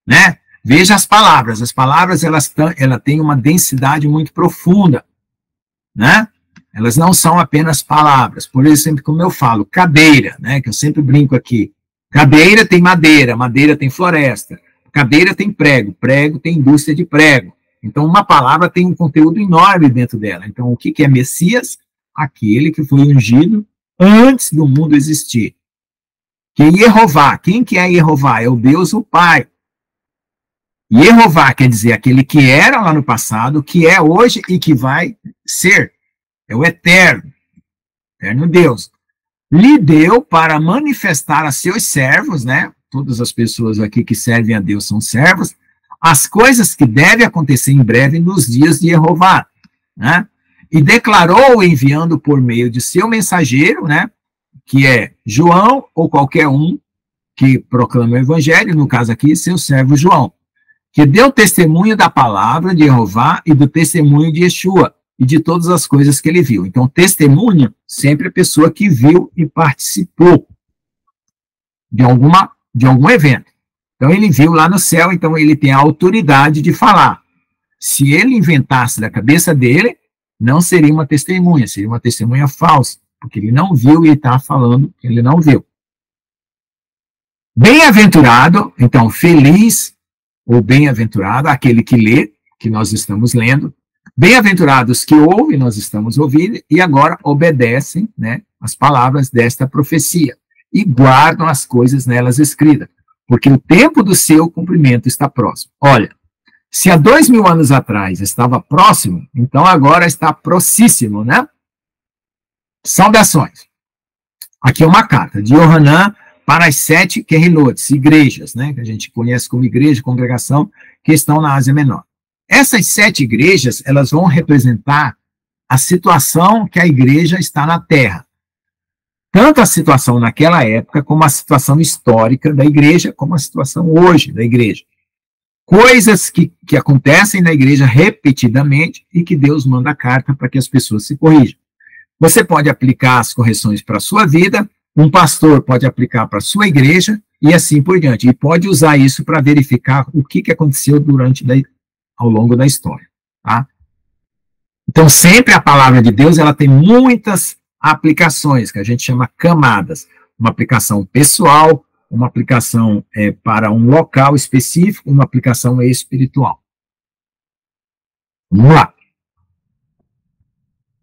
né? Veja as palavras. As palavras, ela tem uma densidade muito profunda, né? Elas não são apenas palavras. Por exemplo, como eu falo, cadeira, né? Que eu sempre brinco aqui. Cadeira tem madeira, madeira tem floresta. Cadeira tem prego, prego tem indústria de prego. Então, uma palavra tem um conteúdo enorme dentro dela. Então, o que é Messias? Aquele que foi ungido antes do mundo existir. Que Yehová, quem que é Yehová? É o Deus, o Pai. Yehová quer dizer aquele que era lá no passado, que é hoje e que vai ser. É o eterno Deus. Lhe deu para manifestar a seus servos, né? Todas as pessoas aqui que servem a Deus são servos, as coisas que devem acontecer em breve nos dias de Jeová, né? E declarou enviando por meio de seu mensageiro, né? Que é João ou qualquer um que proclama o evangelho, no caso aqui, seu servo João, que deu testemunho da palavra de Jeová e do testemunho de Yeshua e de todas as coisas que ele viu. Então, testemunho sempre é a pessoa que viu e participou de algum evento. Então, ele viu lá no céu, então ele tem a autoridade de falar. Se ele inventasse da cabeça dele, não seria uma testemunha, seria uma testemunha falsa, porque ele não viu e está falando que ele não viu. Bem-aventurado, então, feliz ou bem-aventurado, aquele que lê, que nós estamos lendo. Bem-aventurados que ouvem, nós estamos ouvindo, e agora obedecem, né, as palavras desta profecia, e guardam as coisas nelas escritas, porque o tempo do seu cumprimento está próximo. Olha, se há 2000 anos atrás estava próximo, então agora está próximo, né? Saudações. Aqui é uma carta de Yohanan para as 7 Querilotes, igrejas, né, que a gente conhece como igreja, congregação, que estão na Ásia Menor. Essas 7 igrejas, elas vão representar a situação que a igreja está na Terra. Tanto a situação naquela época, como a situação histórica da igreja, como a situação hoje da igreja. Coisas que acontecem na igreja repetidamente e que Deus manda a carta para que as pessoas se corrijam. Você pode aplicar as correções para a sua vida, um pastor pode aplicar para a sua igreja e assim por diante. E pode usar isso para verificar o que aconteceu ao longo da história. Tá? Então, sempre a palavra de Deus ela tem muitas aplicações, que a gente chama camadas. Uma aplicação pessoal, uma aplicação para um local específico, uma aplicação espiritual. Vamos lá.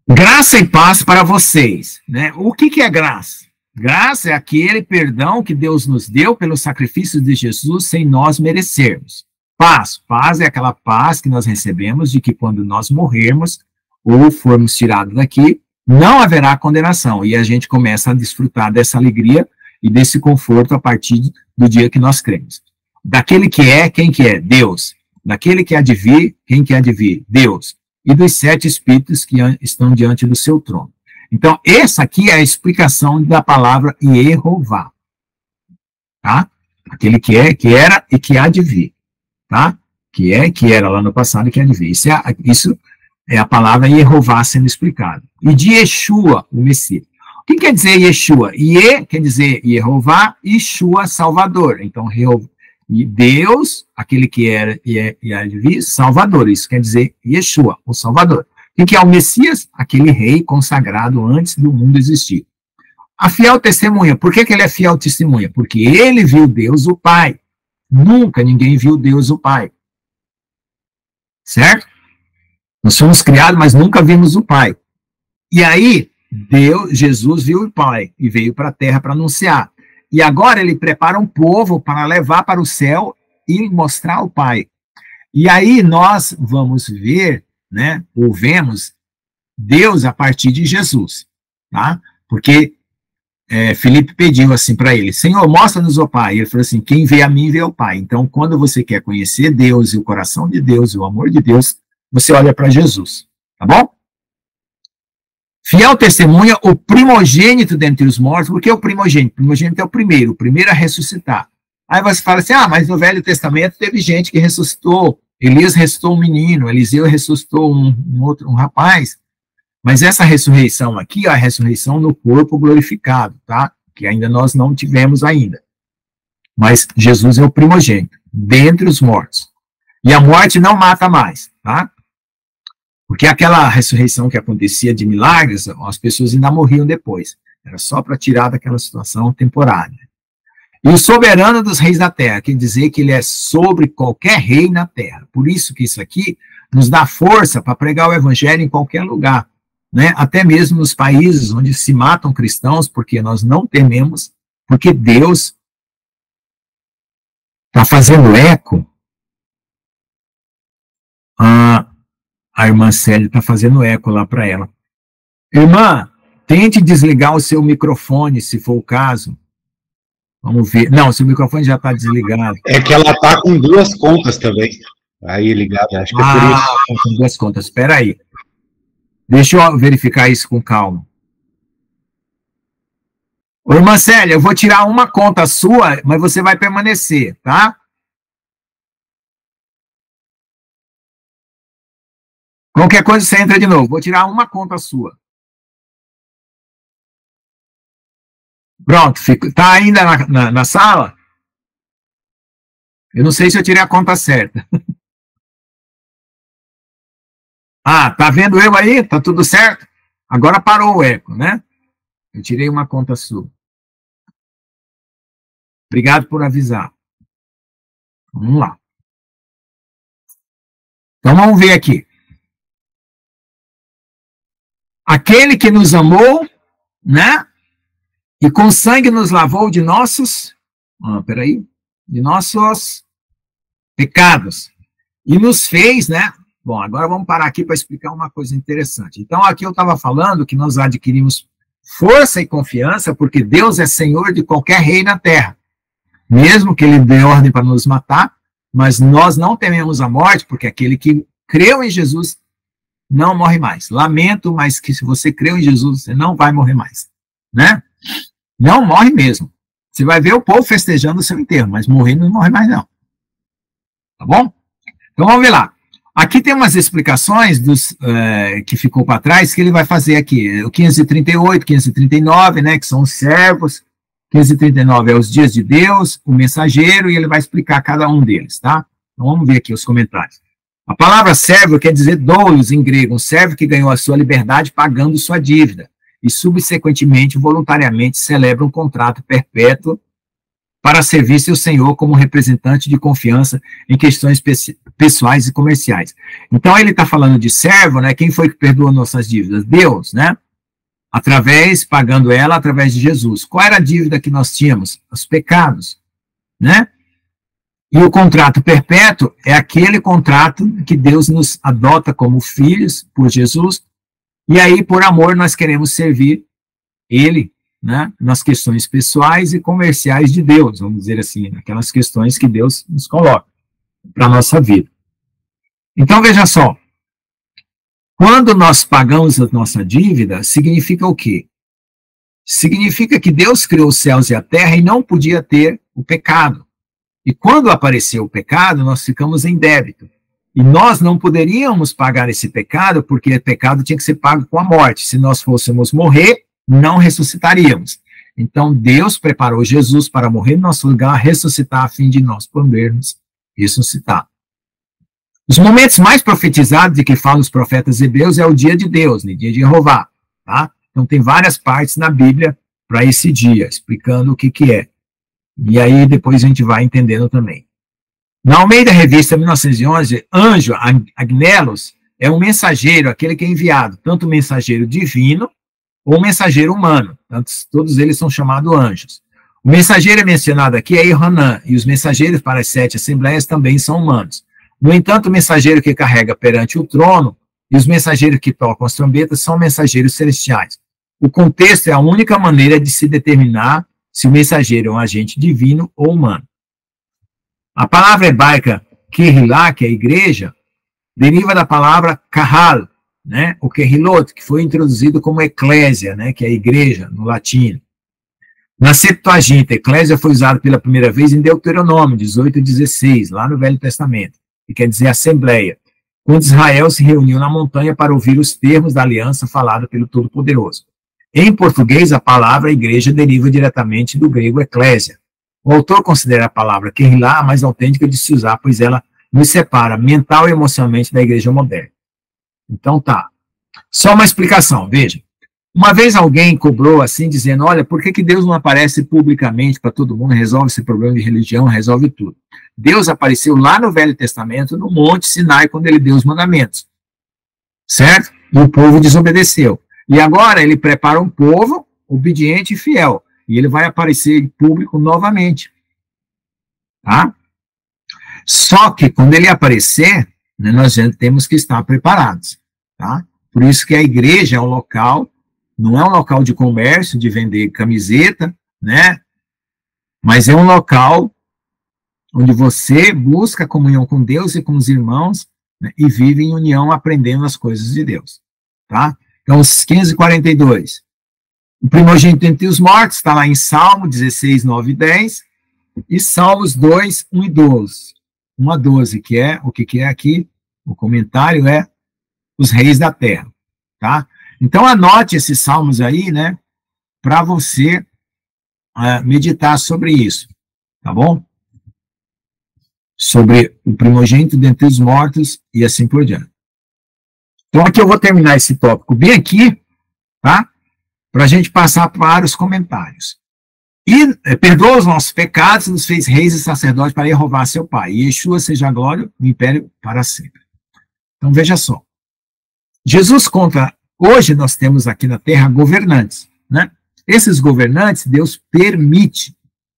Graça e paz para vocês. Né? O que é graça? Graça é aquele perdão que Deus nos deu pelo sacrifício de Jesus sem nós merecermos. Paz é aquela paz que nós recebemos de que quando nós morrermos ou formos tirados daqui, não haverá condenação. E a gente começa a desfrutar dessa alegria e desse conforto a partir do dia que nós cremos. Daquele que é, quem que é? Deus. Daquele que há de vir, quem que há de vir? Deus. E dos 7 espíritos que estão diante do seu trono. Então, essa aqui é a explicação da palavra Yehová. Tá? Aquele que é, que era e que há de vir. Tá? Que é, que era lá no passado e que há de vir. Isso é a palavra Yehová sendo explicada. E de Yeshua, o Messias. O que quer dizer Yeshua? Ye quer dizer Yehová, Yeshua, Salvador. Então, Deus, aquele que era e há de vir, Salvador. Isso quer dizer Yeshua, o Salvador. O que é o Messias? Aquele rei consagrado antes do mundo existir. A fiel testemunha. Por que ele é fiel testemunha? Porque ele viu Deus, o Pai. Nunca ninguém viu Deus, o Pai. Certo? Nós fomos criados, mas nunca vimos o Pai. E aí, Jesus viu o Pai e veio para a terra para anunciar. E agora ele prepara um povo para levar para o céu e mostrar o Pai. E aí nós vamos ver, né, ou vemos Deus a partir de Jesus, tá? Porque Filipe pediu assim para ele, Senhor, mostra-nos o Pai. E ele falou assim, quem vê a mim, vê o Pai. Então, quando você quer conhecer Deus e o coração de Deus e o amor de Deus, você olha para Jesus, tá bom? Fiel testemunha, o primogênito dentre os mortos. Por que o primogênito? O primogênito é o primeiro a ressuscitar. Aí você fala assim, mas no Velho Testamento teve gente que ressuscitou. Elias ressuscitou um menino, Eliseu ressuscitou um rapaz. Mas essa ressurreição aqui, a ressurreição no corpo glorificado, tá? Que ainda nós não tivemos ainda. Mas Jesus é o primogênito, dentre os mortos. E a morte não mata mais, tá? Porque aquela ressurreição que acontecia de milagres, as pessoas ainda morriam depois. Era só para tirar daquela situação temporária. E o soberano dos reis da terra, quer dizer que ele é sobre qualquer rei na terra. Por isso que isso aqui nos dá força para pregar o evangelho em qualquer lugar. Né? Até mesmo nos países onde se matam cristãos, porque nós não tememos, porque Deus está fazendo eco. A irmã Célia está fazendo eco lá para ela. Irmã, tente desligar o seu microfone, se for o caso. Vamos ver. Não, seu microfone já está desligado. É que ela está com 2 contas também. Aí ligada, acho que é por isso. Tá com 2 contas. Espera aí. Deixa eu verificar isso com calma. Ô, irmã Célia, eu vou tirar uma conta sua, mas você vai permanecer, tá? Qualquer coisa você entra de novo. Vou tirar uma conta sua. Pronto, tá ainda na sala? Eu não sei se eu tirei a conta certa. Tá vendo eu aí? Tá tudo certo? Agora parou o eco, né? Eu tirei uma conta sua. Obrigado por avisar. Vamos lá. Então vamos ver aqui. Aquele que nos amou, né? E com sangue nos lavou de nossos, de nossos pecados. E nos fez, né? Bom, agora vamos parar aqui para explicar uma coisa interessante. Então, aqui eu estava falando que nós adquirimos força e confiança porque Deus é Senhor de qualquer rei na terra. Mesmo que Ele dê ordem para nos matar, mas nós não tememos a morte, porque aquele que creu em Jesus não morre mais. Lamento, mas que se você creu em Jesus, você não vai morrer mais, né? Não morre mesmo. Você vai ver o povo festejando o seu enterro, mas morrer não morre mais não. Tá bom? Então vamos ver lá. Aqui tem umas explicações que ficou para trás, que ele vai fazer aqui. O 538, 539, né, que são os servos. 539 é os dias de Deus, o mensageiro, e ele vai explicar cada um deles, tá? Então vamos ver aqui os comentários. A palavra servo quer dizer doulos em grego, um servo que ganhou a sua liberdade pagando sua dívida, e subsequentemente, voluntariamente, celebra um contrato perpétuo para servir seu senhor como representante de confiança em questões pessoais e comerciais. Então, ele está falando de servo, né? Quem foi que perdoou nossas dívidas? Deus, né? Pagando ela através de Jesus. Qual era a dívida que nós tínhamos? Os pecados, né? E o contrato perpétuo é aquele contrato que Deus nos adota como filhos por Jesus, e aí, por amor, nós queremos servir Ele, né, nas questões pessoais e comerciais de Deus, vamos dizer assim, naquelas questões que Deus nos coloca para a nossa vida. Então, veja só, quando nós pagamos a nossa dívida, significa o quê? Significa que Deus criou os céus e a terra e não podia ter o pecado. E quando apareceu o pecado, nós ficamos em débito. E nós não poderíamos pagar esse pecado, porque o pecado tinha que ser pago com a morte. Se nós fôssemos morrer, não ressuscitaríamos. Então, Deus preparou Jesus para morrer no nosso lugar, ressuscitar, a fim de nós podermos ressuscitar. Os momentos mais profetizados de que falam os profetas hebreus é o dia de Deus, né, dia de Jeová, tá? Então, tem várias partes na Bíblia para esse dia, explicando o que é. E aí, depois a gente vai entendendo também. Na Almeida Revista 1911, anjo, agnelos, é um mensageiro, aquele que é enviado, tanto mensageiro divino ou mensageiro humano. Todos eles são chamados anjos. O mensageiro é mencionado aqui é Yohanan, e os mensageiros para as 7 assembleias também são humanos. No entanto, o mensageiro que carrega perante o trono e os mensageiros que tocam as trombetas são mensageiros celestiais. O contexto é a única maneira de se determinar se o mensageiro é um agente divino ou humano. A palavra hebraica Kehilá, que é igreja, deriva da palavra Kahal, né, o Kehilot, que foi introduzido como eclésia, né, que é igreja, no latim. Na Septuaginta, eclésia foi usado pela primeira vez em Deuteronômio 18:16, lá no Velho Testamento, que quer dizer assembleia, quando Israel se reuniu na montanha para ouvir os termos da aliança falada pelo Todo-Poderoso. Em português, a palavra igreja deriva diretamente do grego eclésia. O autor considera a palavra Kehilá a mais autêntica de se usar, pois ela nos separa mental e emocionalmente da igreja moderna. Então tá. Só uma explicação, veja. Uma vez alguém cobrou assim, dizendo, olha, por que Deus não aparece publicamente para todo mundo, resolve esse problema de religião, resolve tudo? Deus apareceu lá no Velho Testamento, no Monte Sinai, quando ele deu os mandamentos. Certo? E o povo desobedeceu. E agora ele prepara um povo obediente e fiel. E ele vai aparecer em público novamente. Tá? Só que quando ele aparecer, né, nós já temos que estar preparados. Tá? Por isso que a igreja é um local, não é um local de comércio, de vender camiseta, né? Mas é um local onde você busca comunhão com Deus e com os irmãos, né, e vive em união aprendendo as coisas de Deus. Tá? Então, 15:42. O primogênito entre os mortos está lá em Salmo 16, 9 e 10, e Salmos 2, 1 e 12. 1 a 12, que é, o que é aqui, o comentário é os reis da terra, tá? Então, anote esses salmos aí, né, para você meditar sobre isso, tá bom? Sobre o primogênito dentre os mortos e assim por diante. Então, aqui eu vou terminar esse tópico bem aqui, tá? Para a gente passar para os comentários. E perdoa os nossos pecados, nos fez reis e sacerdotes para Jeová seu Pai. E Yeshua seja a glória, o império para sempre. Então, veja só. Jesus conta, hoje nós temos aqui na Terra governantes, né? Esses governantes, Deus permite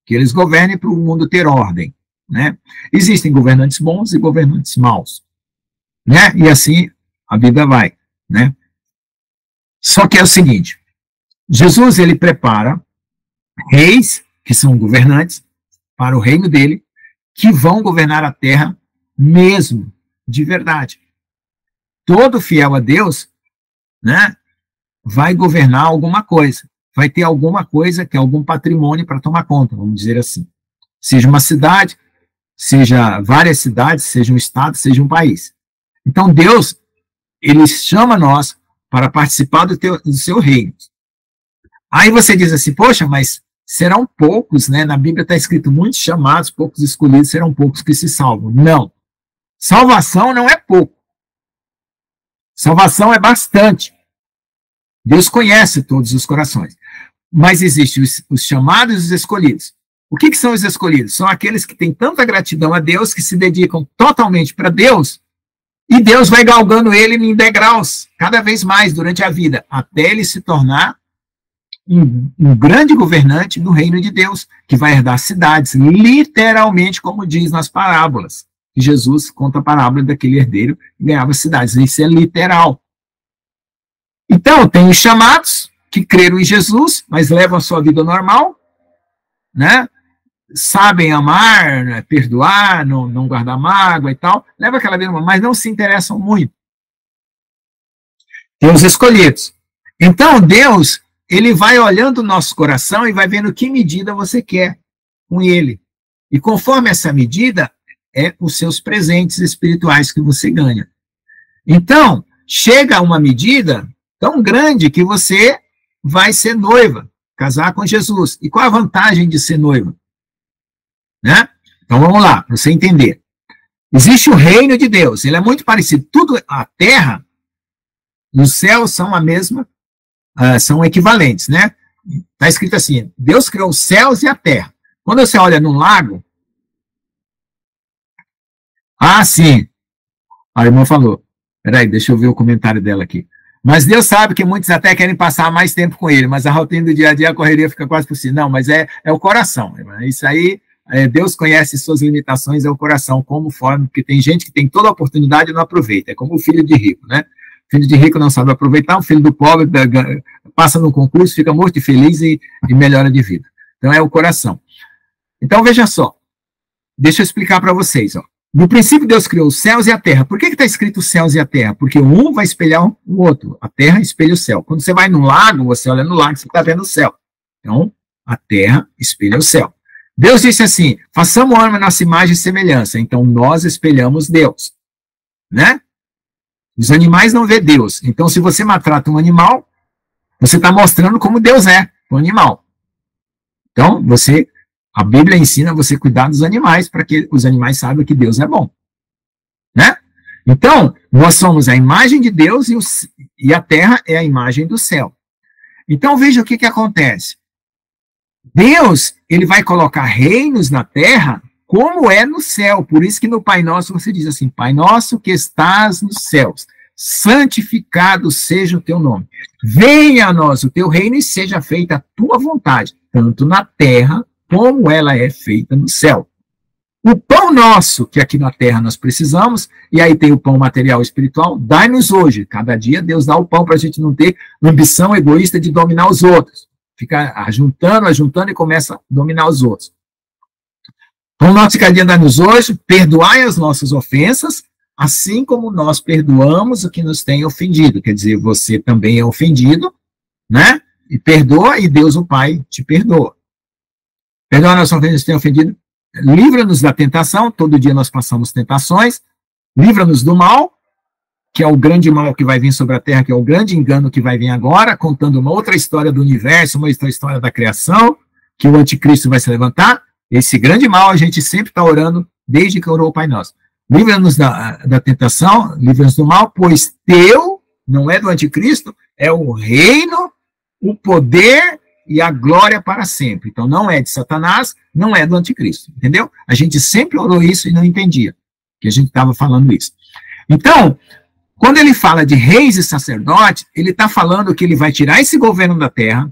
que eles governem para o mundo ter ordem, né? Existem governantes bons e governantes maus, né? E assim a vida vai, né? Só que é o seguinte, Jesus, ele prepara reis, que são governantes, para o reino dele, que vão governar a terra mesmo, de verdade. Todo fiel a Deus, né, vai governar alguma coisa, vai ter alguma coisa, que é algum patrimônio para tomar conta, vamos dizer assim. Seja uma cidade, seja várias cidades, seja um estado, seja um país. Então Deus, ele chama nós para participar do seu reino. Aí você diz assim, poxa, mas serão poucos, né? Na Bíblia está escrito muitos chamados, poucos escolhidos, serão poucos que se salvam. Não. Salvação não é pouco. Salvação é bastante. Deus conhece todos os corações. Mas existem os chamados e os escolhidos. O que são os escolhidos? São aqueles que têm tanta gratidão a Deus, que se dedicam totalmente para Deus, e Deus vai galgando ele em degraus, cada vez mais durante a vida, até ele se tornar um grande governante no reino de Deus, que vai herdar cidades, literalmente, como diz nas parábolas. Jesus conta a parábola daquele herdeiro que ganhava cidades. Isso é literal. Então, tem os chamados que creram em Jesus, mas levam a sua vida normal, né? Sabem amar, né? Perdoar, não guardar mágoa e tal, levam aquela vida normal, mas não se interessam muito. Tem os escolhidos. Então, Deus, ele vai olhando o nosso coração e vai vendo que medida você quer com ele. E conforme essa medida, é os seus presentes espirituais que você ganha. Então, chega a uma medida tão grande que você vai ser noiva, casar com Jesus. E qual a vantagem de ser noiva? Né? Então, vamos lá, para você entender. Existe o reino de Deus, ele é muito parecido. Tudo, a terra, os céus são a mesma, são equivalentes, né? Está escrito assim, Deus criou os céus e a terra. Quando você olha num lago, sim, a irmã falou, peraí, deixa eu ver o comentário dela aqui. Mas Deus sabe que muitos até querem passar mais tempo com ele, mas a rotina do dia a dia, a correria fica quase por si. Não, mas é o coração, irmã. Isso aí, Deus conhece suas limitações, é o coração, como forma, porque tem gente que tem toda a oportunidade e não aproveita, é como o filho de rico, né? O filho de rico não sabe aproveitar, o filho do pobre passa no concurso, fica morto e feliz e melhora de vida. Então é o coração. Então veja só, deixa eu explicar para vocês, ó. No princípio, Deus criou os céus e a terra. Por que está escrito os céus e a terra? Porque um vai espelhar o outro. A terra espelha o céu. Quando você vai no lago, você olha no lago, você está vendo o céu. Então, a terra espelha o céu. Deus disse assim, façamos o homem na nossa imagem e semelhança. Então, nós espelhamos Deus. Né? Os animais não vê Deus. Então, se você maltrata um animal, você está mostrando como Deus é, o animal. Então, a Bíblia ensina você a cuidar dos animais, para que os animais saibam que Deus é bom. Né? Então, nós somos a imagem de Deus e a terra é a imagem do céu. Então, veja o que acontece. Deus, ele vai colocar reinos na terra como é no céu. Por isso que no Pai Nosso você diz assim, Pai Nosso que estás nos céus, santificado seja o teu nome. Venha a nós o teu reino e seja feita a tua vontade, tanto na terra como ela é feita no céu. O pão nosso, que aqui na terra nós precisamos, e aí tem o pão material e espiritual, dai-nos hoje. Cada dia Deus dá o pão para a gente não ter ambição egoísta de dominar os outros. Fica ajuntando e começa a dominar os outros. Pão nosso, cada dia dai-nos hoje, perdoai as nossas ofensas, assim como nós perdoamos o que nos tem ofendido. Quer dizer, você também é ofendido, né? E perdoa, e Deus, o Pai, te perdoa. Perdoa nossas ofensas que tem ofendido, livra-nos da tentação, todo dia nós passamos tentações, livra-nos do mal, que é o grande mal que vai vir sobre a terra, que é o grande engano que vai vir agora, contando uma outra história do universo, uma outra história da criação, que o anticristo vai se levantar. Esse grande mal a gente sempre está orando, desde que orou o Pai Nosso. Livra-nos da tentação, livra-nos do mal, pois teu, não é do anticristo, é o reino, o poder e a glória para sempre. Então, não é de Satanás, não é do anticristo, entendeu? A gente sempre orou isso e não entendia, que a gente estava falando isso. Então, Quando ele fala de reis e sacerdotes, ele está falando que ele vai tirar esse governo da terra,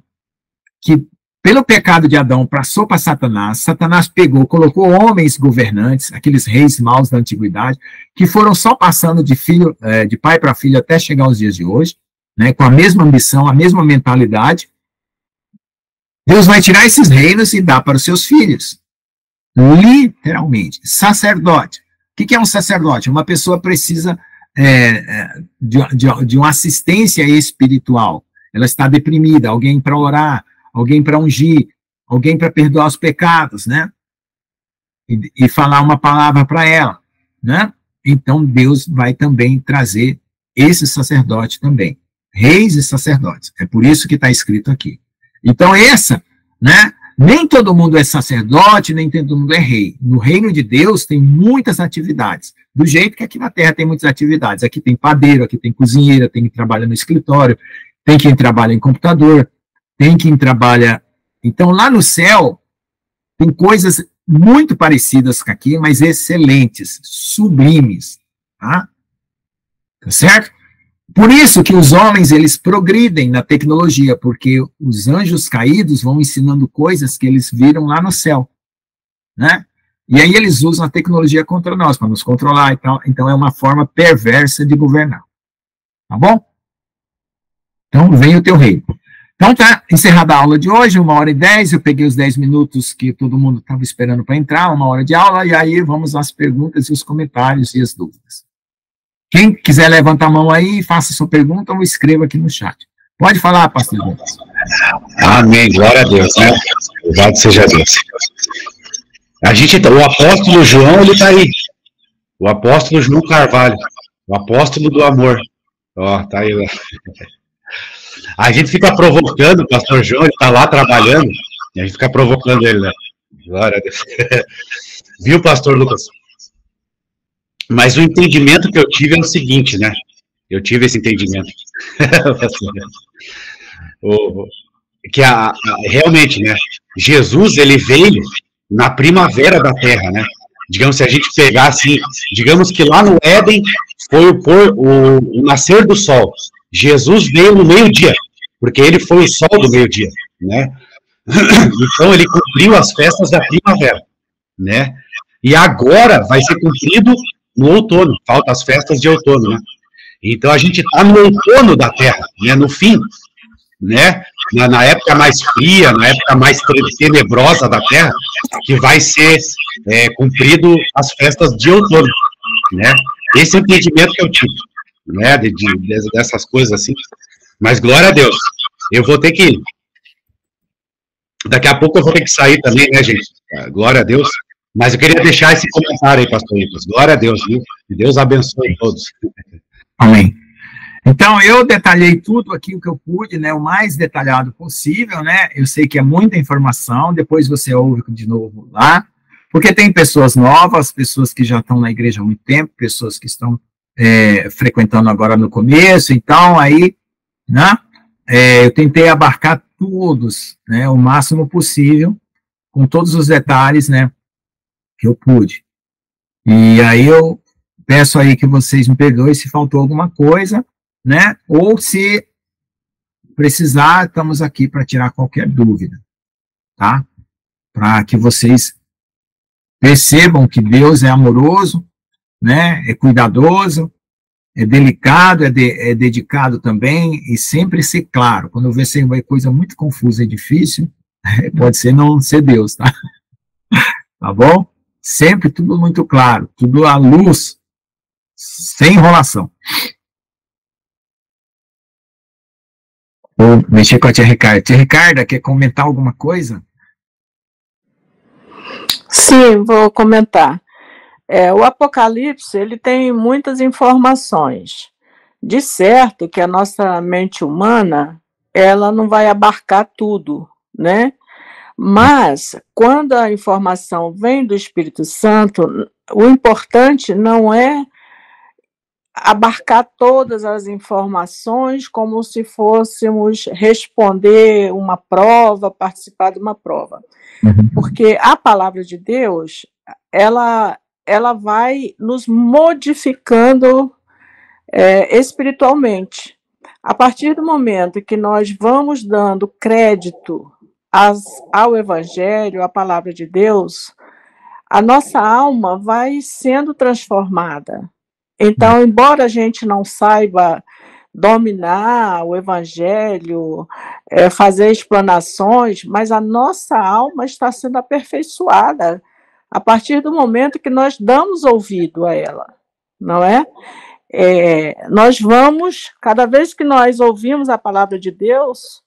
que pelo pecado de Adão passou para Satanás, Satanás pegou, colocou homens governantes, aqueles reis maus da antiguidade, que foram só passando de pai para filho até chegar aos dias de hoje, né, com a mesma ambição, a mesma mentalidade. Deus vai tirar esses reinos e dar para os seus filhos. Literalmente. Sacerdote. O que é um sacerdote? Uma pessoa precisa de uma assistência espiritual. Ela está deprimida, alguém para orar, alguém para ungir, alguém para perdoar os pecados, né? E falar uma palavra para ela, né? Então Deus vai também trazer esse sacerdote também. Reis e sacerdotes. É por isso que está escrito aqui. Então né? Nem todo mundo é sacerdote, nem todo mundo é rei. No reino de Deus tem muitas atividades. Do jeito que aqui na terra tem muitas atividades. Aqui tem padeiro, aqui tem cozinheira, tem quem trabalha no escritório, tem quem trabalha em computador, tem quem trabalha... Então, lá no céu, tem coisas muito parecidas com aqui, mas excelentes, sublimes. Tá certo? Por isso que os homens, eles progridem na tecnologia, porque os anjos caídos vão ensinando coisas que eles viram lá no céu, né? E aí eles usam a tecnologia contra nós, para nos controlar e tal. Então é uma forma perversa de governar. Tá bom? Então vem o teu reino. Então tá encerrada a aula de hoje, 1h10, eu peguei os 10 minutos que todo mundo estava esperando para entrar, 1 hora de aula, e aí vamos às perguntas e os comentários e as dúvidas. Quem quiser levantar a mão aí, faça sua pergunta ou escreva aqui no chat. Pode falar, pastor Lucas. Amém, glória a Deus, né? Louvado seja Deus. O apóstolo João, ele está aí. O apóstolo João Carvalho. O apóstolo do amor. Ó, tá aí. A gente fica provocando o pastor João, ele está lá trabalhando, e a gente fica provocando ele, né? Glória a Deus. Viu, pastor Lucas? Mas o entendimento que eu tive é o seguinte, né? Eu tive esse entendimento. Que realmente, né? Jesus, ele veio na primavera da terra, né? Digamos, se a gente pegar assim, digamos que lá no Éden foi o nascer do sol. Jesus veio no meio-dia, porque ele foi o sol do meio-dia, né? Então ele cumpriu as festas da primavera, né? E agora vai ser cumprido no outono, faltam as festas de outono, né? Então a gente está no outono da Terra, né? No fim, né? Na época mais fria, na época mais tenebrosa da Terra, que vai ser cumprido as festas de outono, né? Esse é o entendimento que eu tive, né? Dessas coisas assim. Mas glória a Deus, eu vou ter que... Daqui a pouco eu vou ter que sair também, né, gente? Glória a Deus. Mas eu queria deixar esse comentário aí, pastor Lucas. Glória a Deus, viu? Que Deus abençoe todos. Amém. Então, eu detalhei tudo aqui o que eu pude, né, o mais detalhado possível, né? Eu sei que é muita informação, depois você ouve de novo lá, porque tem pessoas novas, pessoas que já estão na igreja há muito tempo, pessoas que estão frequentando agora no começo, então, aí, né, eu tentei abarcar todos, né, o máximo possível, com todos os detalhes, né, que eu pude. E aí eu peço aí que vocês me perdoem se faltou alguma coisa, né? Ou se precisar, estamos aqui para tirar qualquer dúvida, tá? Para que vocês percebam que Deus é amoroso, né? É cuidadoso, é delicado, é dedicado também, e sempre ser claro. Quando eu ver uma coisa muito confusa e difícil, pode ser não ser Deus, tá? Tá bom? Sempre tudo muito claro, tudo à luz, sem enrolação. Vou mexer com a tia Ricarda. Tia Ricarda, quer comentar alguma coisa? Sim, vou comentar. O Apocalipse, ele tem muitas informações. De certo que a nossa mente humana, ela não vai abarcar tudo, né? Mas, quando a informação vem do Espírito Santo, o importante não é abarcar todas as informações como se fôssemos responder uma prova, participar de uma prova. Porque a palavra de Deus, ela vai nos modificando espiritualmente. A partir do momento que nós vamos dando crédito ao Evangelho, à palavra de Deus, a nossa alma vai sendo transformada. Então, embora a gente não saiba dominar o Evangelho, fazer explanações, mas a nossa alma está sendo aperfeiçoada a partir do momento que nós damos ouvido a ela, não é? Nós vamos, cada vez que nós ouvimos a palavra de Deus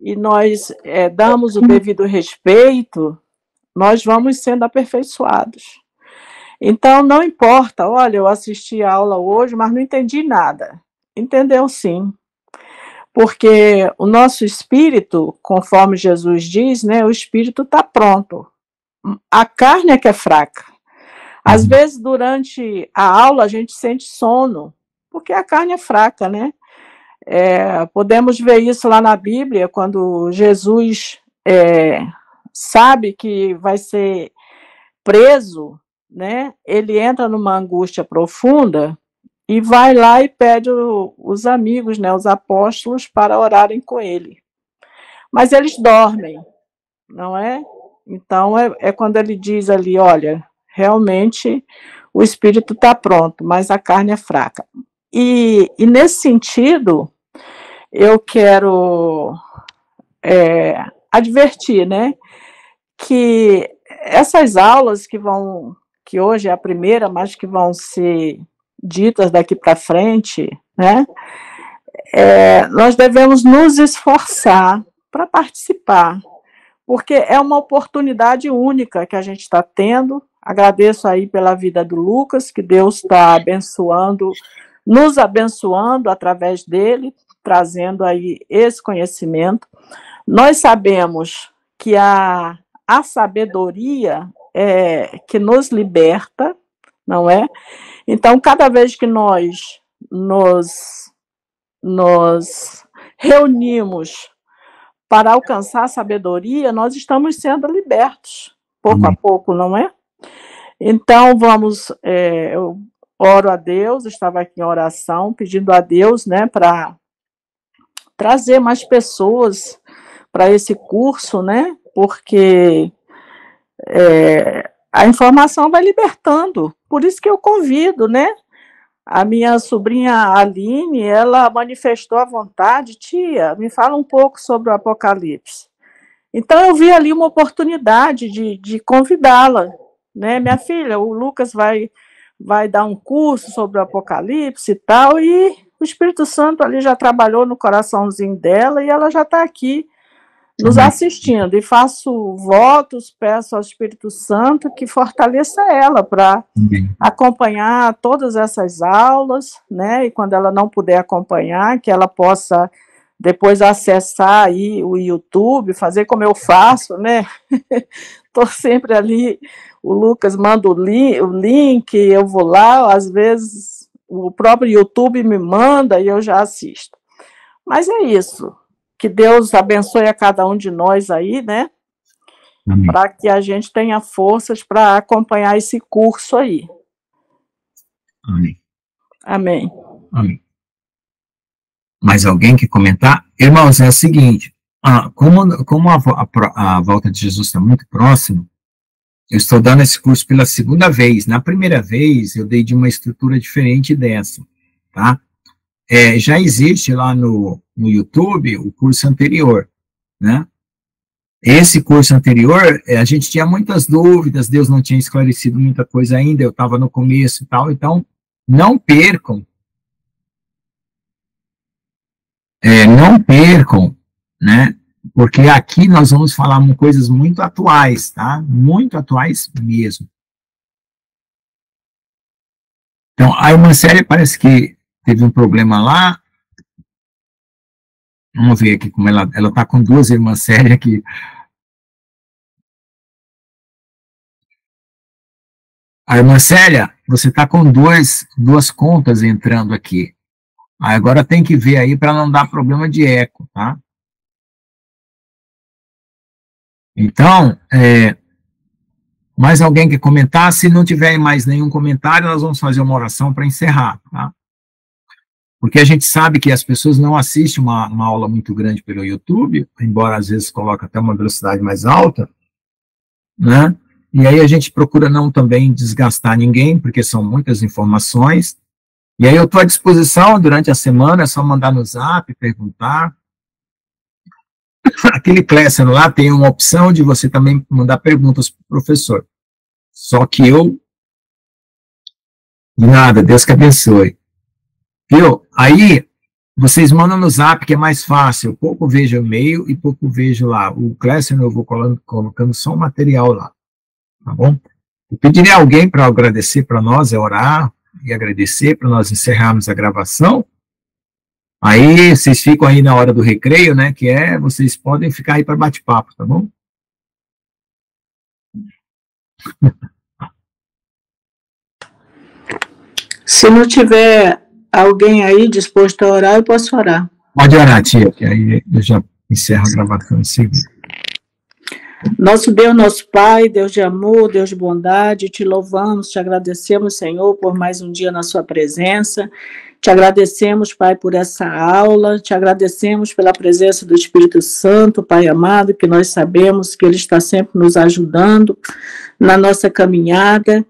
e nós damos o devido respeito, nós vamos sendo aperfeiçoados. Então, não importa, olha, eu assisti a aula hoje, mas não entendi nada. Entendeu sim, porque o nosso espírito, conforme Jesus diz, né, o espírito está pronto, a carne é que é fraca. Às vezes, durante a aula, a gente sente sono, porque a carne é fraca, né? Podemos ver isso lá na Bíblia, quando Jesus sabe que vai ser preso, né? Ele entra numa angústia profunda e vai lá e pede os amigos, né, os apóstolos, para orarem com ele. Mas eles dormem, não é? Então, é quando ele diz ali, olha, realmente o espírito está pronto, mas a carne é fraca. E nesse sentido, eu quero advertir, né, que essas aulas que hoje é a primeira, mas que vão ser ditas daqui para frente, né, nós devemos nos esforçar para participar, porque é uma oportunidade única que a gente está tendo. Agradeço aí pela vida do Lucas, que Deus está abençoando, nos abençoando através dele, trazendo aí esse conhecimento. Nós sabemos que a sabedoria que nos liberta, não é? Então, cada vez que nós nos reunimos para alcançar a sabedoria, nós estamos sendo libertos, pouco a pouco, não é? Então, eu oro a Deus, estava aqui em oração, pedindo a Deus, né, para trazer mais pessoas para esse curso, né, porque a informação vai libertando, por isso que eu convido, né, a minha sobrinha Aline, ela manifestou a vontade, tia, me fala um pouco sobre o Apocalipse. Então, eu vi ali uma oportunidade de convidá-la, né, minha filha, o Lucas vai dar um curso sobre o Apocalipse e tal, e o Espírito Santo ali já trabalhou no coraçãozinho dela, e ela já está aqui nos assistindo, e faço votos, peço ao Espírito Santo que fortaleça ela para acompanhar todas essas aulas, né, e quando ela não puder acompanhar, que ela possa depois acessar aí o YouTube, fazer como eu faço, né, estou sempre ali, o Lucas manda o link, eu vou lá, às vezes o próprio YouTube me manda e eu já assisto. Mas é isso. Que Deus abençoe a cada um de nós aí, né? Para que a gente tenha forças para acompanhar esse curso aí. Amém. Amém. Amém. Mais alguém quer comentar? Irmãos, é o seguinte, como a volta de Jesus está muito próxima, eu estou dando esse curso pela segunda vez. Na primeira vez, eu dei de uma estrutura diferente dessa, tá? Já existe lá no YouTube o curso anterior, né? Esse curso anterior, a gente tinha muitas dúvidas, Deus não tinha esclarecido muita coisa ainda, eu estava no começo e tal, então não percam, né? Porque aqui nós vamos falar coisas muito atuais, tá? Muito atuais mesmo. Então, a irmã Célia parece que teve um problema lá. Vamos ver aqui como ela está com duas irmãs Célia aqui. A irmã Célia, você está com duas contas entrando aqui. Agora tem que ver aí para não dar problema de eco, tá? Então, mais alguém quer comentar? Se não tiver mais nenhum comentário, nós vamos fazer uma oração para encerrar, tá? Porque a gente sabe que as pessoas não assistem uma aula muito grande pelo YouTube, embora às vezes coloque até uma velocidade mais alta, né? E aí a gente procura não também desgastar ninguém, porque são muitas informações. E aí eu estou à disposição durante a semana, é só mandar no Zap, perguntar. Aquele Classroom lá tem uma opção de você também mandar perguntas para o professor. Só que eu... Nada, Deus que abençoe. Viu? Aí, vocês mandam no Zap, que é mais fácil. Pouco vejo o e-mail e pouco vejo lá. O Classroom eu vou colocando só o material lá. Tá bom? Eu pediria a alguém para agradecer para nós, orar e agradecer para nós encerrarmos a gravação. Aí, vocês ficam aí na hora do recreio, né? Que é, vocês podem ficar aí para bate-papo, tá bom? Se não tiver alguém aí disposto a orar, eu posso orar. Pode orar, tia, que aí eu já encerro a gravação em seguida. Nosso Deus, nosso Pai, Deus de amor, Deus de bondade, te louvamos, te agradecemos, Senhor, por mais um dia na sua presença. Te agradecemos, Pai, por essa aula, te agradecemos pela presença do Espírito Santo, Pai amado, que nós sabemos que Ele está sempre nos ajudando na nossa caminhada,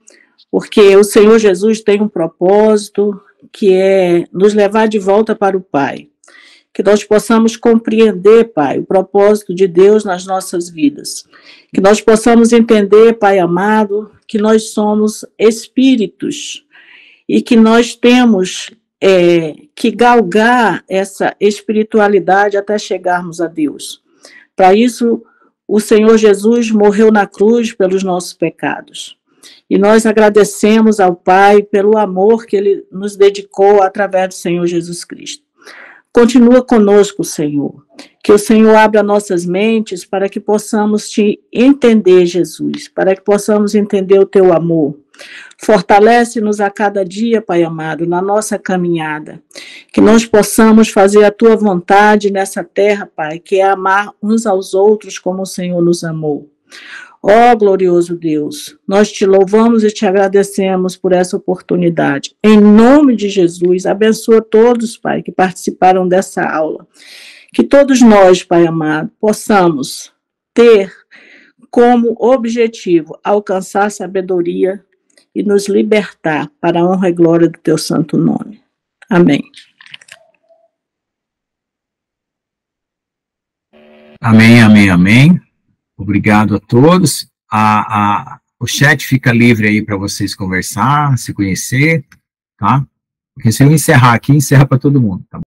porque o Senhor Jesus tem um propósito, que é nos levar de volta para o Pai. Que nós possamos compreender, Pai, o propósito de Deus nas nossas vidas. Que nós possamos entender, Pai amado, que nós somos espíritos e que nós temos que galgar essa espiritualidade até chegarmos a Deus. Para isso, o Senhor Jesus morreu na cruz pelos nossos pecados. E nós agradecemos ao Pai pelo amor que Ele nos dedicou através do Senhor Jesus Cristo. Continua conosco, Senhor, que o Senhor abra nossas mentes para que possamos te entender, Jesus, para que possamos entender o teu amor. Fortalece-nos a cada dia, Pai amado, na nossa caminhada, que nós possamos fazer a tua vontade nessa terra, Pai, que é amar uns aos outros como o Senhor nos amou. Ó glorioso Deus, nós te louvamos e te agradecemos por essa oportunidade. Em nome de Jesus, abençoa todos, Pai, que participaram dessa aula. Que todos nós, Pai amado, possamos ter como objetivo alcançar sabedoria e nos libertar para a honra e glória do teu santo nome. Amém. Amém, amém, amém. Obrigado a todos. O chat fica livre aí para vocês conversar, se conhecer, tá? Porque se eu encerrar aqui, encerra para todo mundo, tá bom?